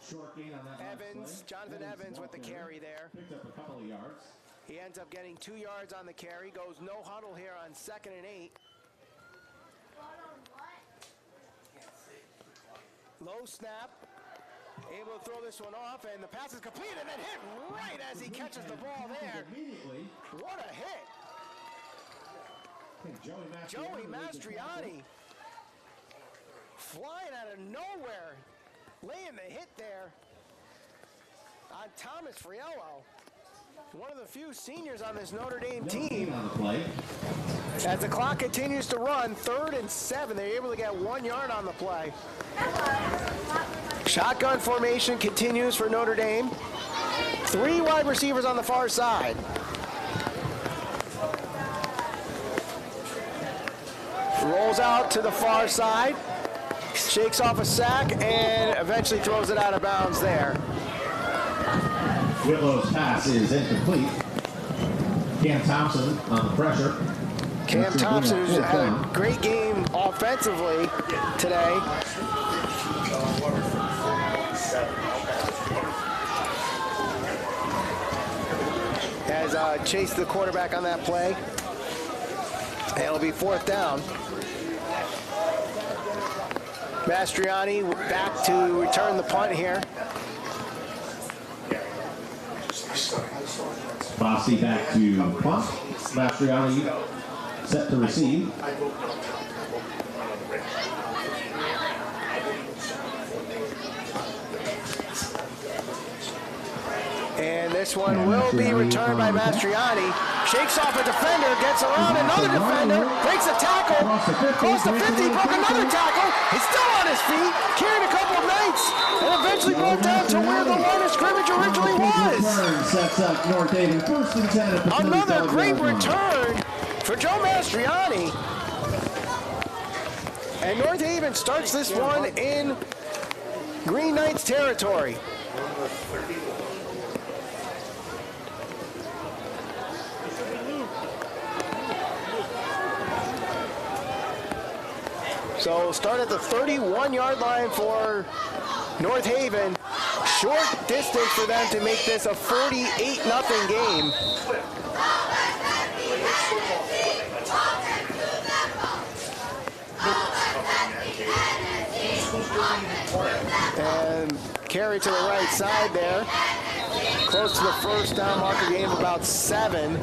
Short gain on that last Evans, play. Jonathan Evans with the carry there. Picked up a couple of yards. He ends up getting 2 yards on the carry. Goes no huddle here on 2nd and 8. Low snap. Able to throw this one off, and the pass is completed and then hit right as he catches the ball there. Immediately. What a hit. I think Joey Mastriani flying out of nowhere, laying the hit there on Thomas Friello. One of the few seniors on this Notre Dame team. On the play. As the clock continues to run, 3rd and 7, they're able to get 1 yard on the play. Shotgun formation continues for Notre Dame. 3 wide receivers on the far side. Rolls out to the far side, shakes off a sack, and eventually throws it out of bounds there. Whitlow's pass is incomplete. Cam Thompson on the pressure. Cam Thompson has had a great game offensively today. Has chased the quarterback on that play. And it'll be 4th down. Mastriani back to return the punt here. Bossy back to punt. Mastriani set to receive. And this one will be returned by Mastriani. Shakes off a defender, gets around another defender, breaks a tackle, close to 50, broke another tackle. He's still on his feet, carrying a couple of knights, and eventually broke down to where the line of scrimmage originally was. Sets up North Haven 1st and 10 at the Another great return for Joe Mastriani. And North Haven starts this one in Green Knights territory. So start at the 31-yard line for North Haven. Short distance for them to make this a 48-0 game. And carry to the right side there. Close to the 1st down marker, gain of about 7.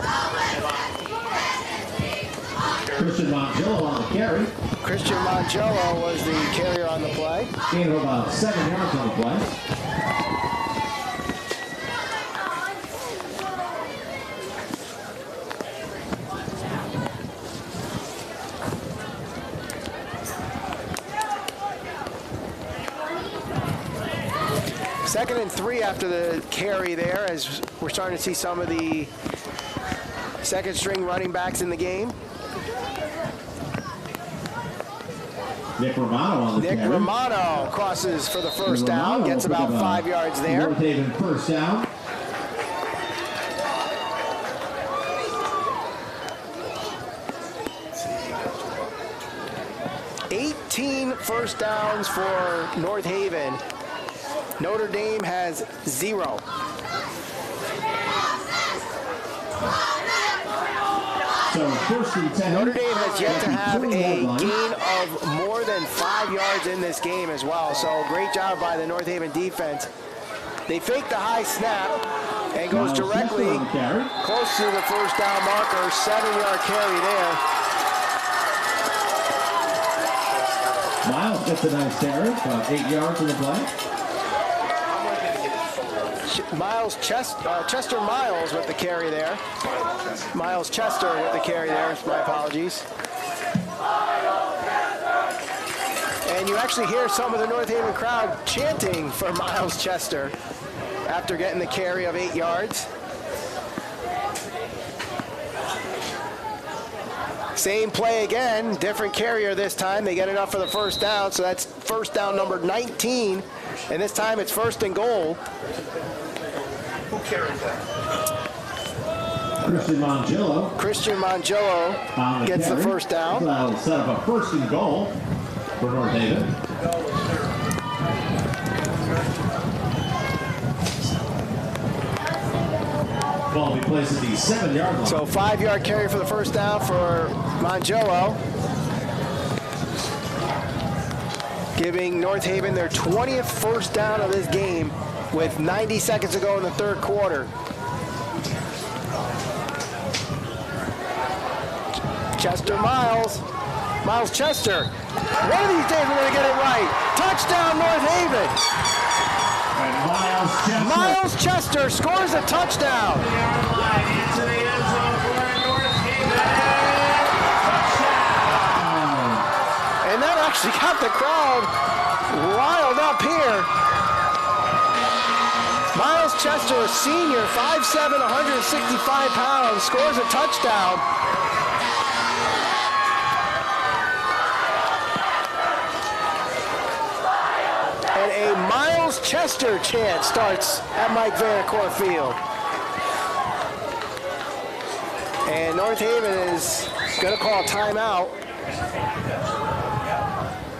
Christian Mongello on the carry. Christian Mongello was the carrier on the play. Gain of about 7 yards on the play. 2nd and 3 after the carry there, as we're starting to see some of the second string running backs in the game. Nick Romano on the carry. Nick Romano crosses for the first down, gets about 5 yards there. North Haven first down. 18 first downs for North Haven. Notre Dame has 0. So first and 10. Notre Dame has yet to have a gain of more than 5 yards in this game as well. So great job by the North Haven defense. They fake the high snap and goes directly close to the first down marker. 7-yard carry there. Miles gets a nice carry, about 8 yards in the play. Chester Miles with the carry there. Miles Chester with the carry there. My apologies. And you actually hear some of the North Haven crowd chanting for Miles Chester after getting the carry of 8 yards. Same play again, different carrier this time. They get enough for the first down, so that's first down number 19. And this time it's 1st and goal. Who carried that? Christian Mongillo gets the first down. That'll set up a 1st and goal for North Haven. Ball will be placed at the 7-yard line. So 5-yard carry for the first down for Mongillo, giving North Haven their 20th first down of this game with 90 seconds to go in the 3rd quarter. Chester Miles Chester. One of these days we're going to get it right. Touchdown North Haven. And Miles Chester scores a touchdown. And that actually got the crowd riled up here. Miles Chester, a senior, 5'7", 165 pounds, scores a touchdown. And a Miles Chester chant starts at Mike Vanacore Field. And North Haven is going to call a timeout.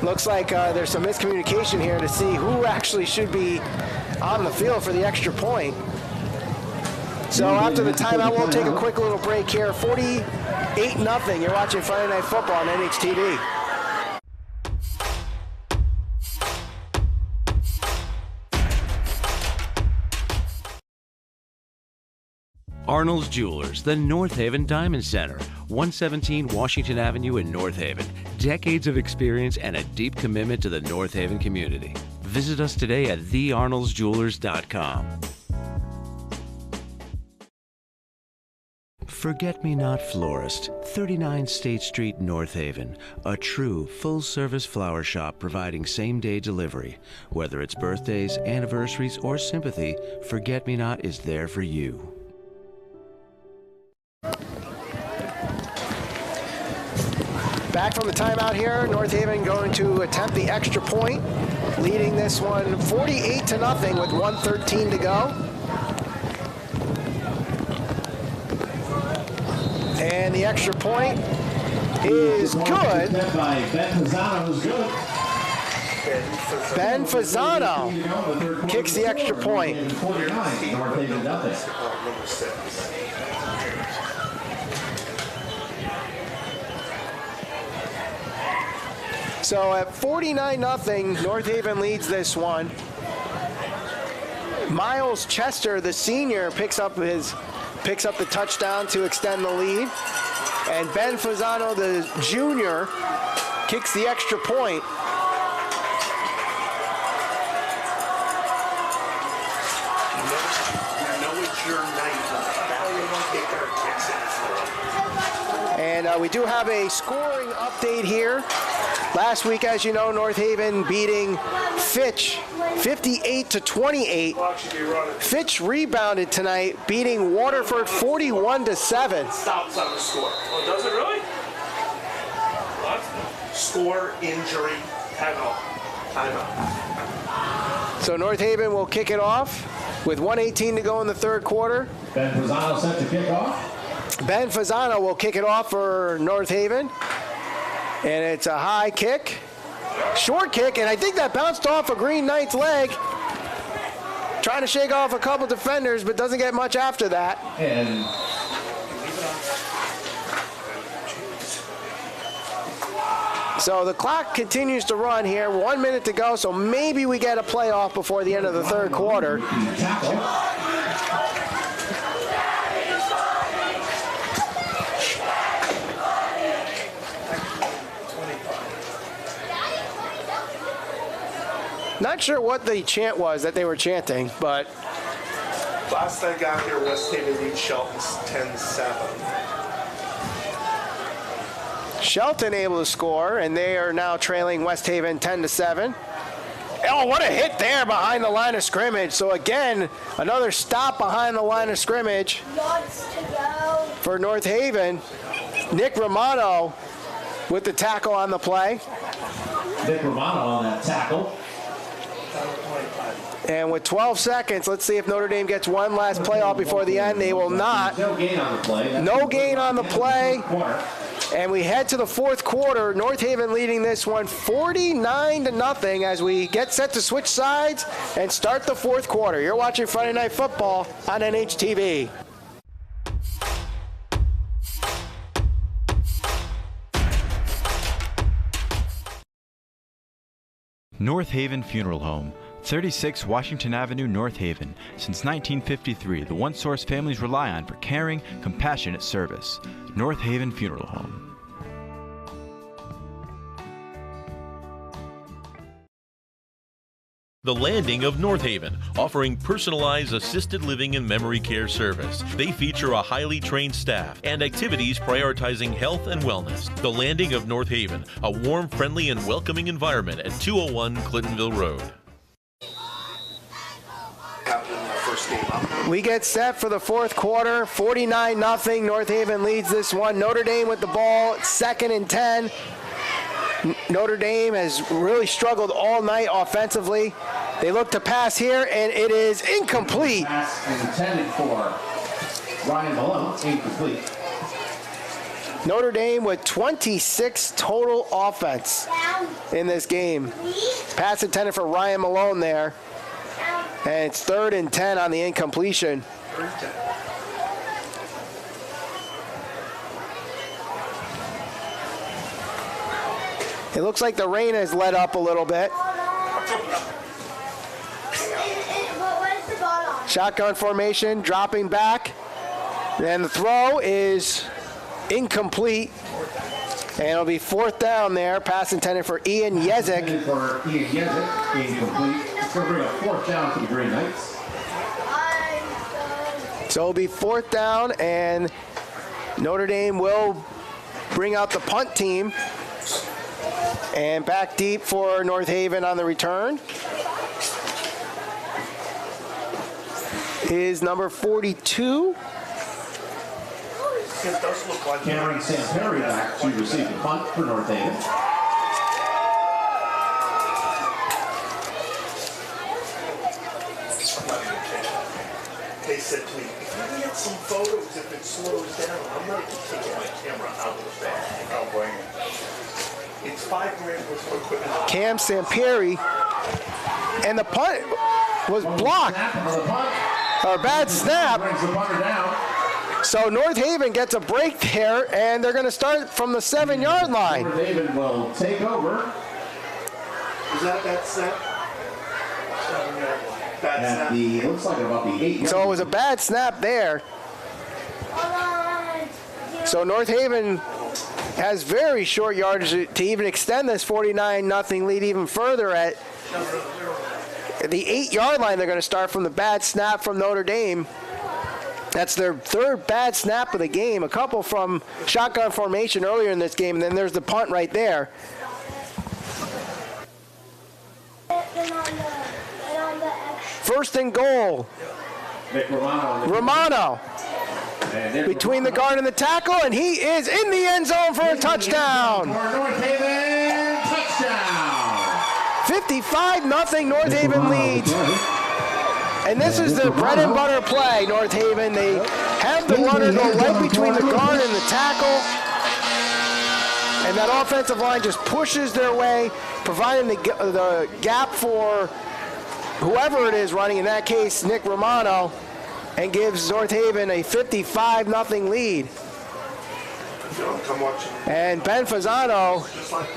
Looks like there's some miscommunication here to see who actually should be on the field for the extra point. So after the timeout, we'll take a quick little break here. 48-0. You're watching Friday Night Football on NHTV. Arnold's Jewelers, the North Haven Diamond Center, 117 Washington Avenue in North Haven. Decades of experience and a deep commitment to the North Haven community. Visit us today at thearnoldsjewelers.com. Forget-Me-Not Florist, 39 State Street, North Haven. A true full-service flower shop providing same-day delivery. Whether it's birthdays, anniversaries, or sympathy, Forget-Me-Not is there for you. Back from the timeout here, North Haven going to attempt the extra point, leading this one 48-0 with 1:13 to go. And the extra point is good. Ben Fasano kicks the extra point. So at 49-0, North Haven leads this one. Miles Chester, the senior, picks up the touchdown to extend the lead. And Ben Fasano, the junior, kicks the extra point. And we do have a scoring update here. Last week, as you know, North Haven beating Fitch 58-28. Fitch rebounded tonight, beating Waterford 41-7. Stops on the score. Oh, does it really? What? Score, injury, timeout. So North Haven will kick it off with 1:18 to go in the third quarter. Ben Fasano set to kick off. Ben Fasano will kick it off for North Haven. And it's a high kick, short kick, and I think that bounced off a Green Knight's leg. Trying to shake off a couple defenders, but doesn't get much after that. And so the clock continues to run here. 1 minute to go, so maybe we get a playoff before the end of the third quarter. Not sure what the chant was that they were chanting, but Last I got here, West Haven leads Shelton 10-7. Shelton able to score, and they are now trailing West Haven 10-7. Oh, what a hit there behind the line of scrimmage. So again, another stop behind the line of scrimmage for North Haven. Nick Romano with the tackle on the play. Nick Romano on that tackle. And with 12 seconds, let's see if Notre Dame gets one last playoff before the end. They will not. No gain on the play. No gain on the play. And we head to the fourth quarter. North Haven leading this one 49-0 as we get set to switch sides and start the fourth quarter. You're watching Friday Night Football on NHTV. North Haven Funeral Home, 36 Washington Avenue, North Haven. Since 1953, the one source families rely on for caring, compassionate service. North Haven Funeral Home. The Landing of North Haven, offering personalized assisted living and memory care service. They feature a highly trained staff and activities prioritizing health and wellness. The Landing of North Haven, a warm, friendly, and welcoming environment at 201 Clintonville Road. We get set for the fourth quarter, 49-0. North Haven leads this one. Notre Dame with the ball, 2nd and 10. Notre Dame has really struggled all night offensively. They look to pass here, and it is incomplete. Pass intended for Ryan Malone, incomplete. Notre Dame with 26 total offense in this game. Pass intended for Ryan Malone there. And it's 3rd and 10 on the incompletion. It looks like the rain has let up a little bit. Shotgun formation, dropping back. And the throw is incomplete. And it'll be 4th down there. Pass intended for Ian Yezik. For Ian Yezik, incomplete. It's going to bring a 4th down for the Green Knights. So it'll be 4th down, and Notre Dame will bring out the punt team. And back deep for North Haven on the return is number 42. It does look like Cameron Samperi back to receive the punt for North Haven. They said to me, if you can get some photos, if it slows down, I'm not taking my camera out of the bag. I'll bring it. It's $5 grand worth of equipment. Cam Samperi, and the punt was blocked. A bad snap. Brings the punter down. So North Haven gets a break there, and they're going to start from the 7-yard line. North Haven will take over. Is that snap? 7-yard line. Bad At snap. the, looks like about the 8-yard. So it was a bad snap there. So North Haven has very short yardage to even extend this 49-0 lead even further. At the 8-yard line, they're going to start from the bad snap from Notre Dame. That's their 3rd bad snap of the game. A couple from shotgun formation earlier in this game, and then there's the punt right there. first and goal. Romano. Between the guard and the tackle, and he is in the end zone for a touchdown. North Haven, touchdown. 55-0 North Haven leads. And this is the bread and butter play, North Haven. They have the runner go right between the guard and the tackle. And that offensive line just pushes their way, providing the gap for whoever it is running, in that case, Nick Romano, and gives North Haven a 55-0 lead. And Ben Fasano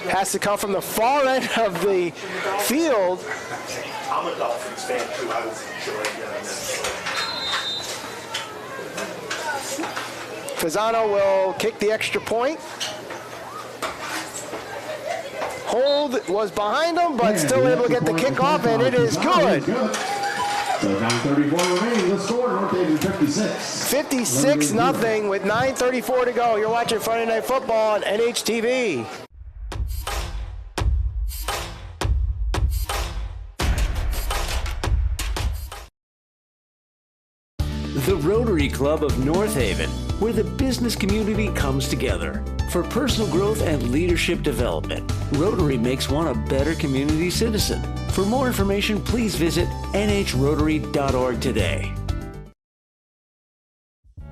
has to come from the far end of the field. I'm a Dolphins fan too. I was enjoying that. Fasano will kick the extra point. Hold was behind him, but still able to get the kickoff, and it is good. So 9:34 remaining. The score, North Haven 56. 56-0 with 9:34 to go. You're watching Friday Night Football on NHTV. The Rotary Club of North Haven, where the business community comes together. For personal growth and leadership development, Rotary makes one a better community citizen. For more information, please visit nhrotary.org today.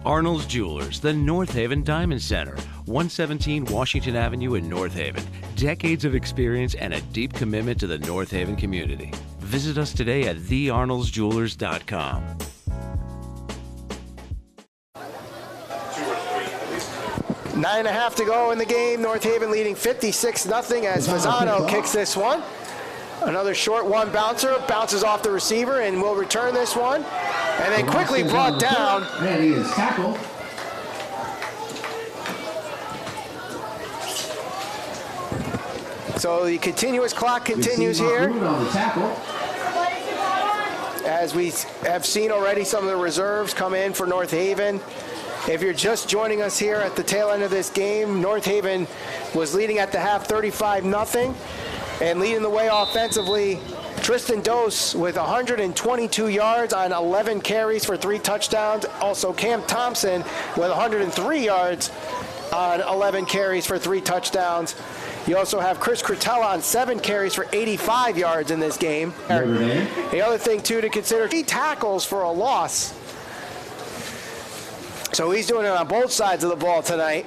Arnold's Jewelers, the North Haven Diamond Center, 117 Washington Avenue in North Haven. Decades of experience and a deep commitment to the North Haven community. Visit us today at thearnoldsjewelers.com. 9.5 to go in the game. North Haven leading 56-0 as Fasano kicks this one. Another short one bouncer, bounces off the receiver and will return this one. And then quickly brought down. And he is tackled. So the continuous clock continues here. On the tackle. As we have seen already, some of the reserves come in for North Haven. If you're just joining us here at the tail end of this game, North Haven was leading at the half 35-0, and leading the way offensively, Tristan Dose with 122 yards on 11 carries for 3 touchdowns. Also Cam Thompson with 103 yards on 11 carries for 3 touchdowns. You also have Chris Cretella on 7 carries for 85 yards in this game. The other thing, too, to consider, 3 tackles for a loss. So he's doing it on both sides of the ball tonight.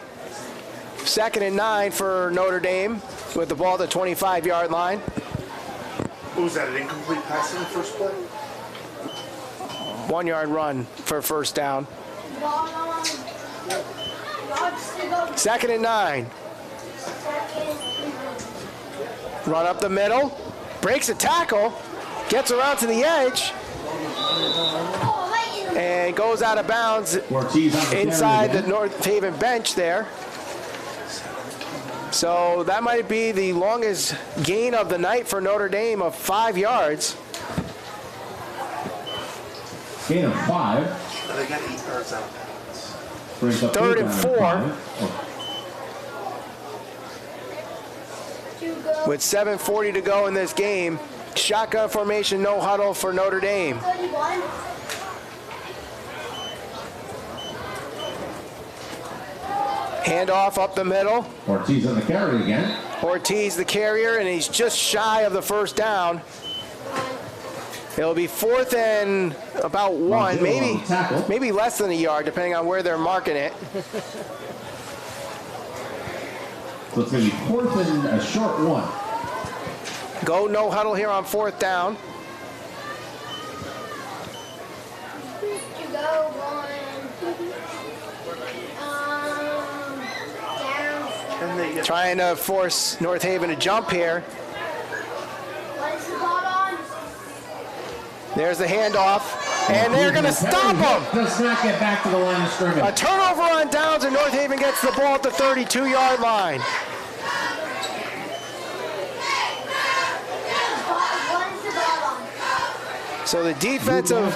2nd and 9 for Notre Dame with the ball at the 25-yard line. Was that an incomplete pass in the first play? 1-yard run for first down. 2nd and 9. Run up the middle. Breaks a tackle. Gets around to the edge. And goes out of bounds inside the North Haven bench there. So that might be the longest gain of the night for Notre Dame of 5 yards. Gain of 5. They got 8 yards out. 3rd and 4. With 7:40 to go in this game. Shotgun formation, no huddle for Notre Dame. Handoff up the middle. Ortiz on the carry again. Ortiz the carrier, and he's just shy of the first down. It'll be 4th and about 1, maybe less than a yard, depending on where they're marking it. So it's going to be 4th and a short 1. Go no huddle here on 4th down. Trying to force North Haven to jump here. There's the handoff, and they're going to stop him. Does not get back to the line of scrimmage. A turnover on downs, and North Haven gets the ball at the 32-yard line. So the defensive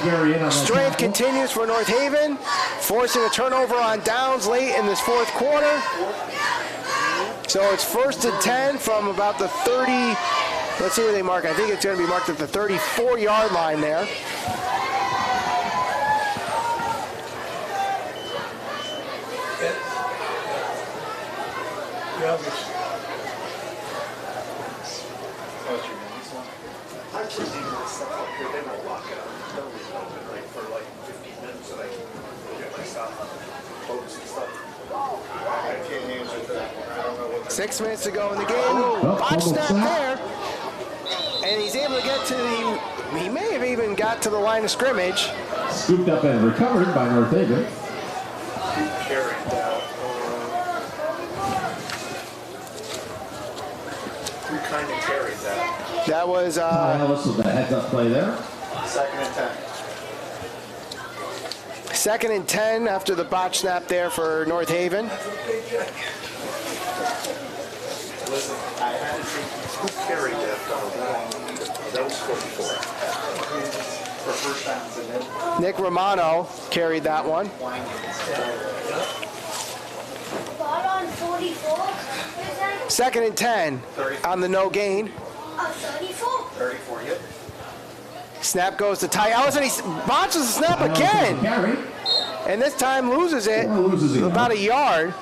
strength continues for North Haven, forcing a turnover on downs late in this 4th quarter. So it's 1st and 10 from about the Let's see where they mark. I think it's going to be marked at the 34-yard line there. I presume that stuff up here, they won't lock it up. They'll leave it open like for like 15 minutes so I can go get my stuff, boats and stuff. I can't answer that one. I don't know what 6 minutes to go in the game. Botch snap there. And he's able to get to the, he may have even got to the line of scrimmage. Scooped up and recovered by North Haven. carried that. We kind of carried that. That was Ellis with the heads-up play there. 2nd and 10. 2nd and 10 after the botch snap there for North Haven. Listen, I had to think, who carried that? That was 44. For first downs and then. Nick Romano carried that one. Ball on 44. 2nd and 10 on the no gain. 34. 34, yep. Snap goes to Ty Ellis, and he botches the snap again. And this time loses it about a yard.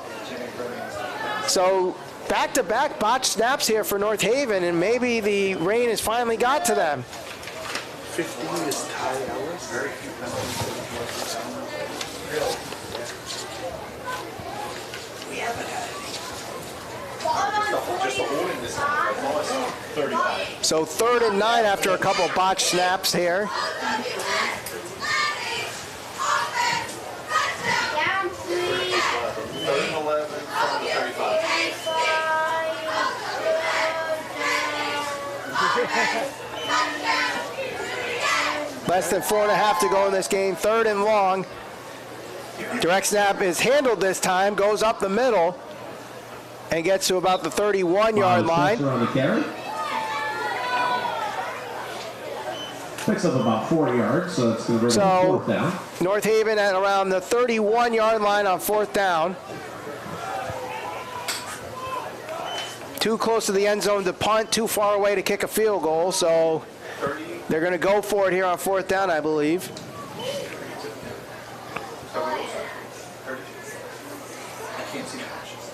So back-to-back botch snaps here for North Haven, and maybe the rain has finally got to them. 15 is Ty Ellis. Very few penalties. Really? We haven't had any. Just a holding this time. 35. So 3rd and 9 after a couple of botch snaps here. Down 3. 3rd and 11 from the 35. Less than 4.5 to go in this game. 3rd and long. Direct snap is handled this time, goes up the middle, and gets to about the 31-yard line. On the carry. Picks up about 4 yards, so it's going to bring So 4th down. North Haven at around the 31-yard line on 4th down. Too close to the end zone to punt, too far away to kick a field goal, so they're going to go for it here on 4th down, I believe. I can't see the matches.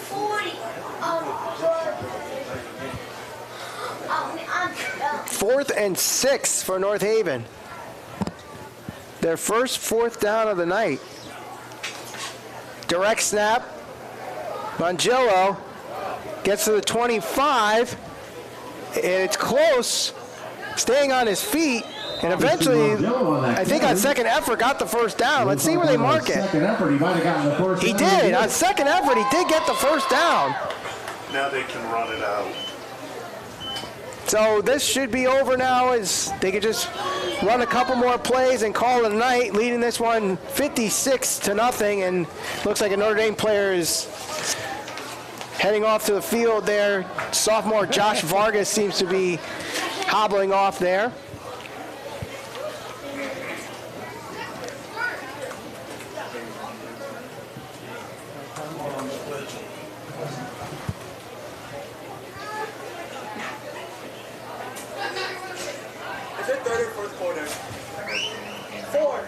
40. 4th and 6 for North Haven. Their first 4th down of the night. Direct snap. Mangillo gets to the 25, and it's close, staying on his feet, and eventually, I think on second effort, got the first down. Let's see where they mark it. Second effort, he might have gotten the first He down. did. On second effort, he did get the first down. Now they can run it out. So this should be over now, as they could just run a couple more plays and call it a night, leading this one 56-0, and looks like a Notre Dame player is heading off to the field there. Sophomore Josh Vargas seems to be hobbling off there. Is it 3rd or 4th quarter? 4.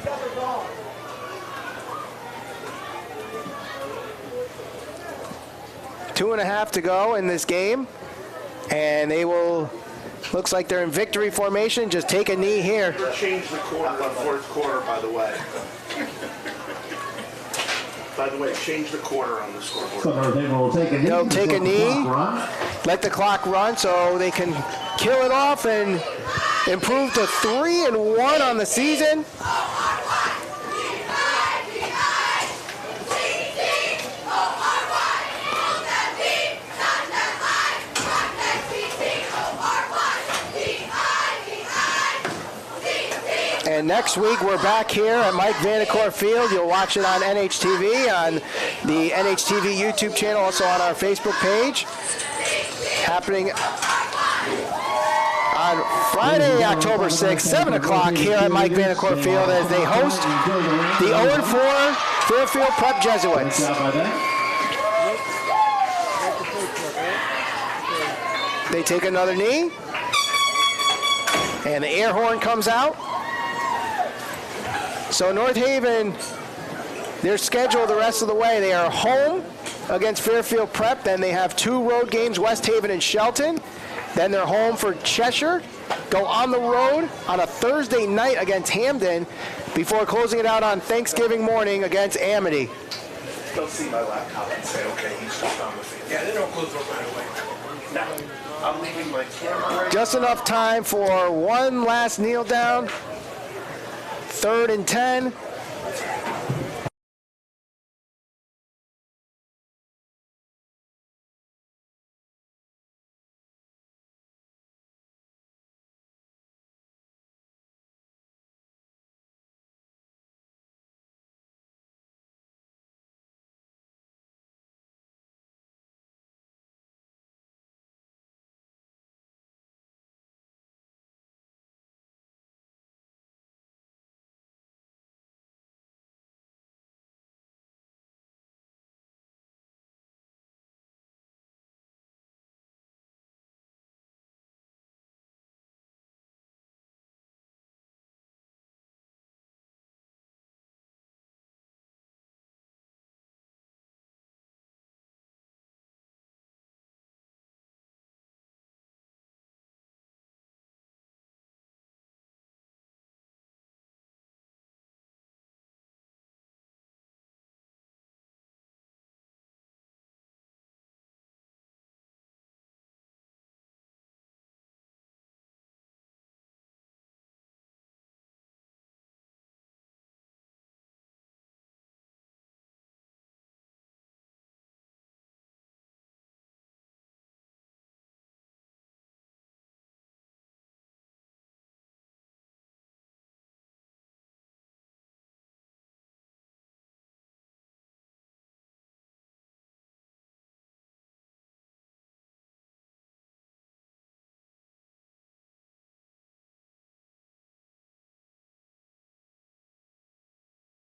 Double ball. Two and a half to go in this game, and they will, looks like they're in victory formation. Just take a knee here. Change the quarter on 4th quarter, by the way. By the way, change the quarter on the scoreboard. So North Haven will take a knee. They'll take a knee, let the clock run so they can kill it off and improve to 3-1 on the season. And next week, we're back here at Mike Vandecourt Field. You'll watch it on NHTV, on the NHTV YouTube channel, also on our Facebook page. Happening on Friday, October 6th, 7 o'clock here at Mike Vandecourt Field as they host the 0-4 Fairfield Prep Jesuits. They take another knee. And the air horn comes out. So North Haven, their schedule the rest of the way, they are home against Fairfield Prep. Then they have 2 road games, West Haven and Shelton. Then they're home for Cheshire. Go on the road on a Thursday night against Hamden before closing it out on Thanksgiving morning against Amity. They'll see my laptop and say, okay, he's just on with it. Yeah, they don't close up right away. No, I'm leaving my camera right. Just enough time for one last kneel down. 3rd and 10.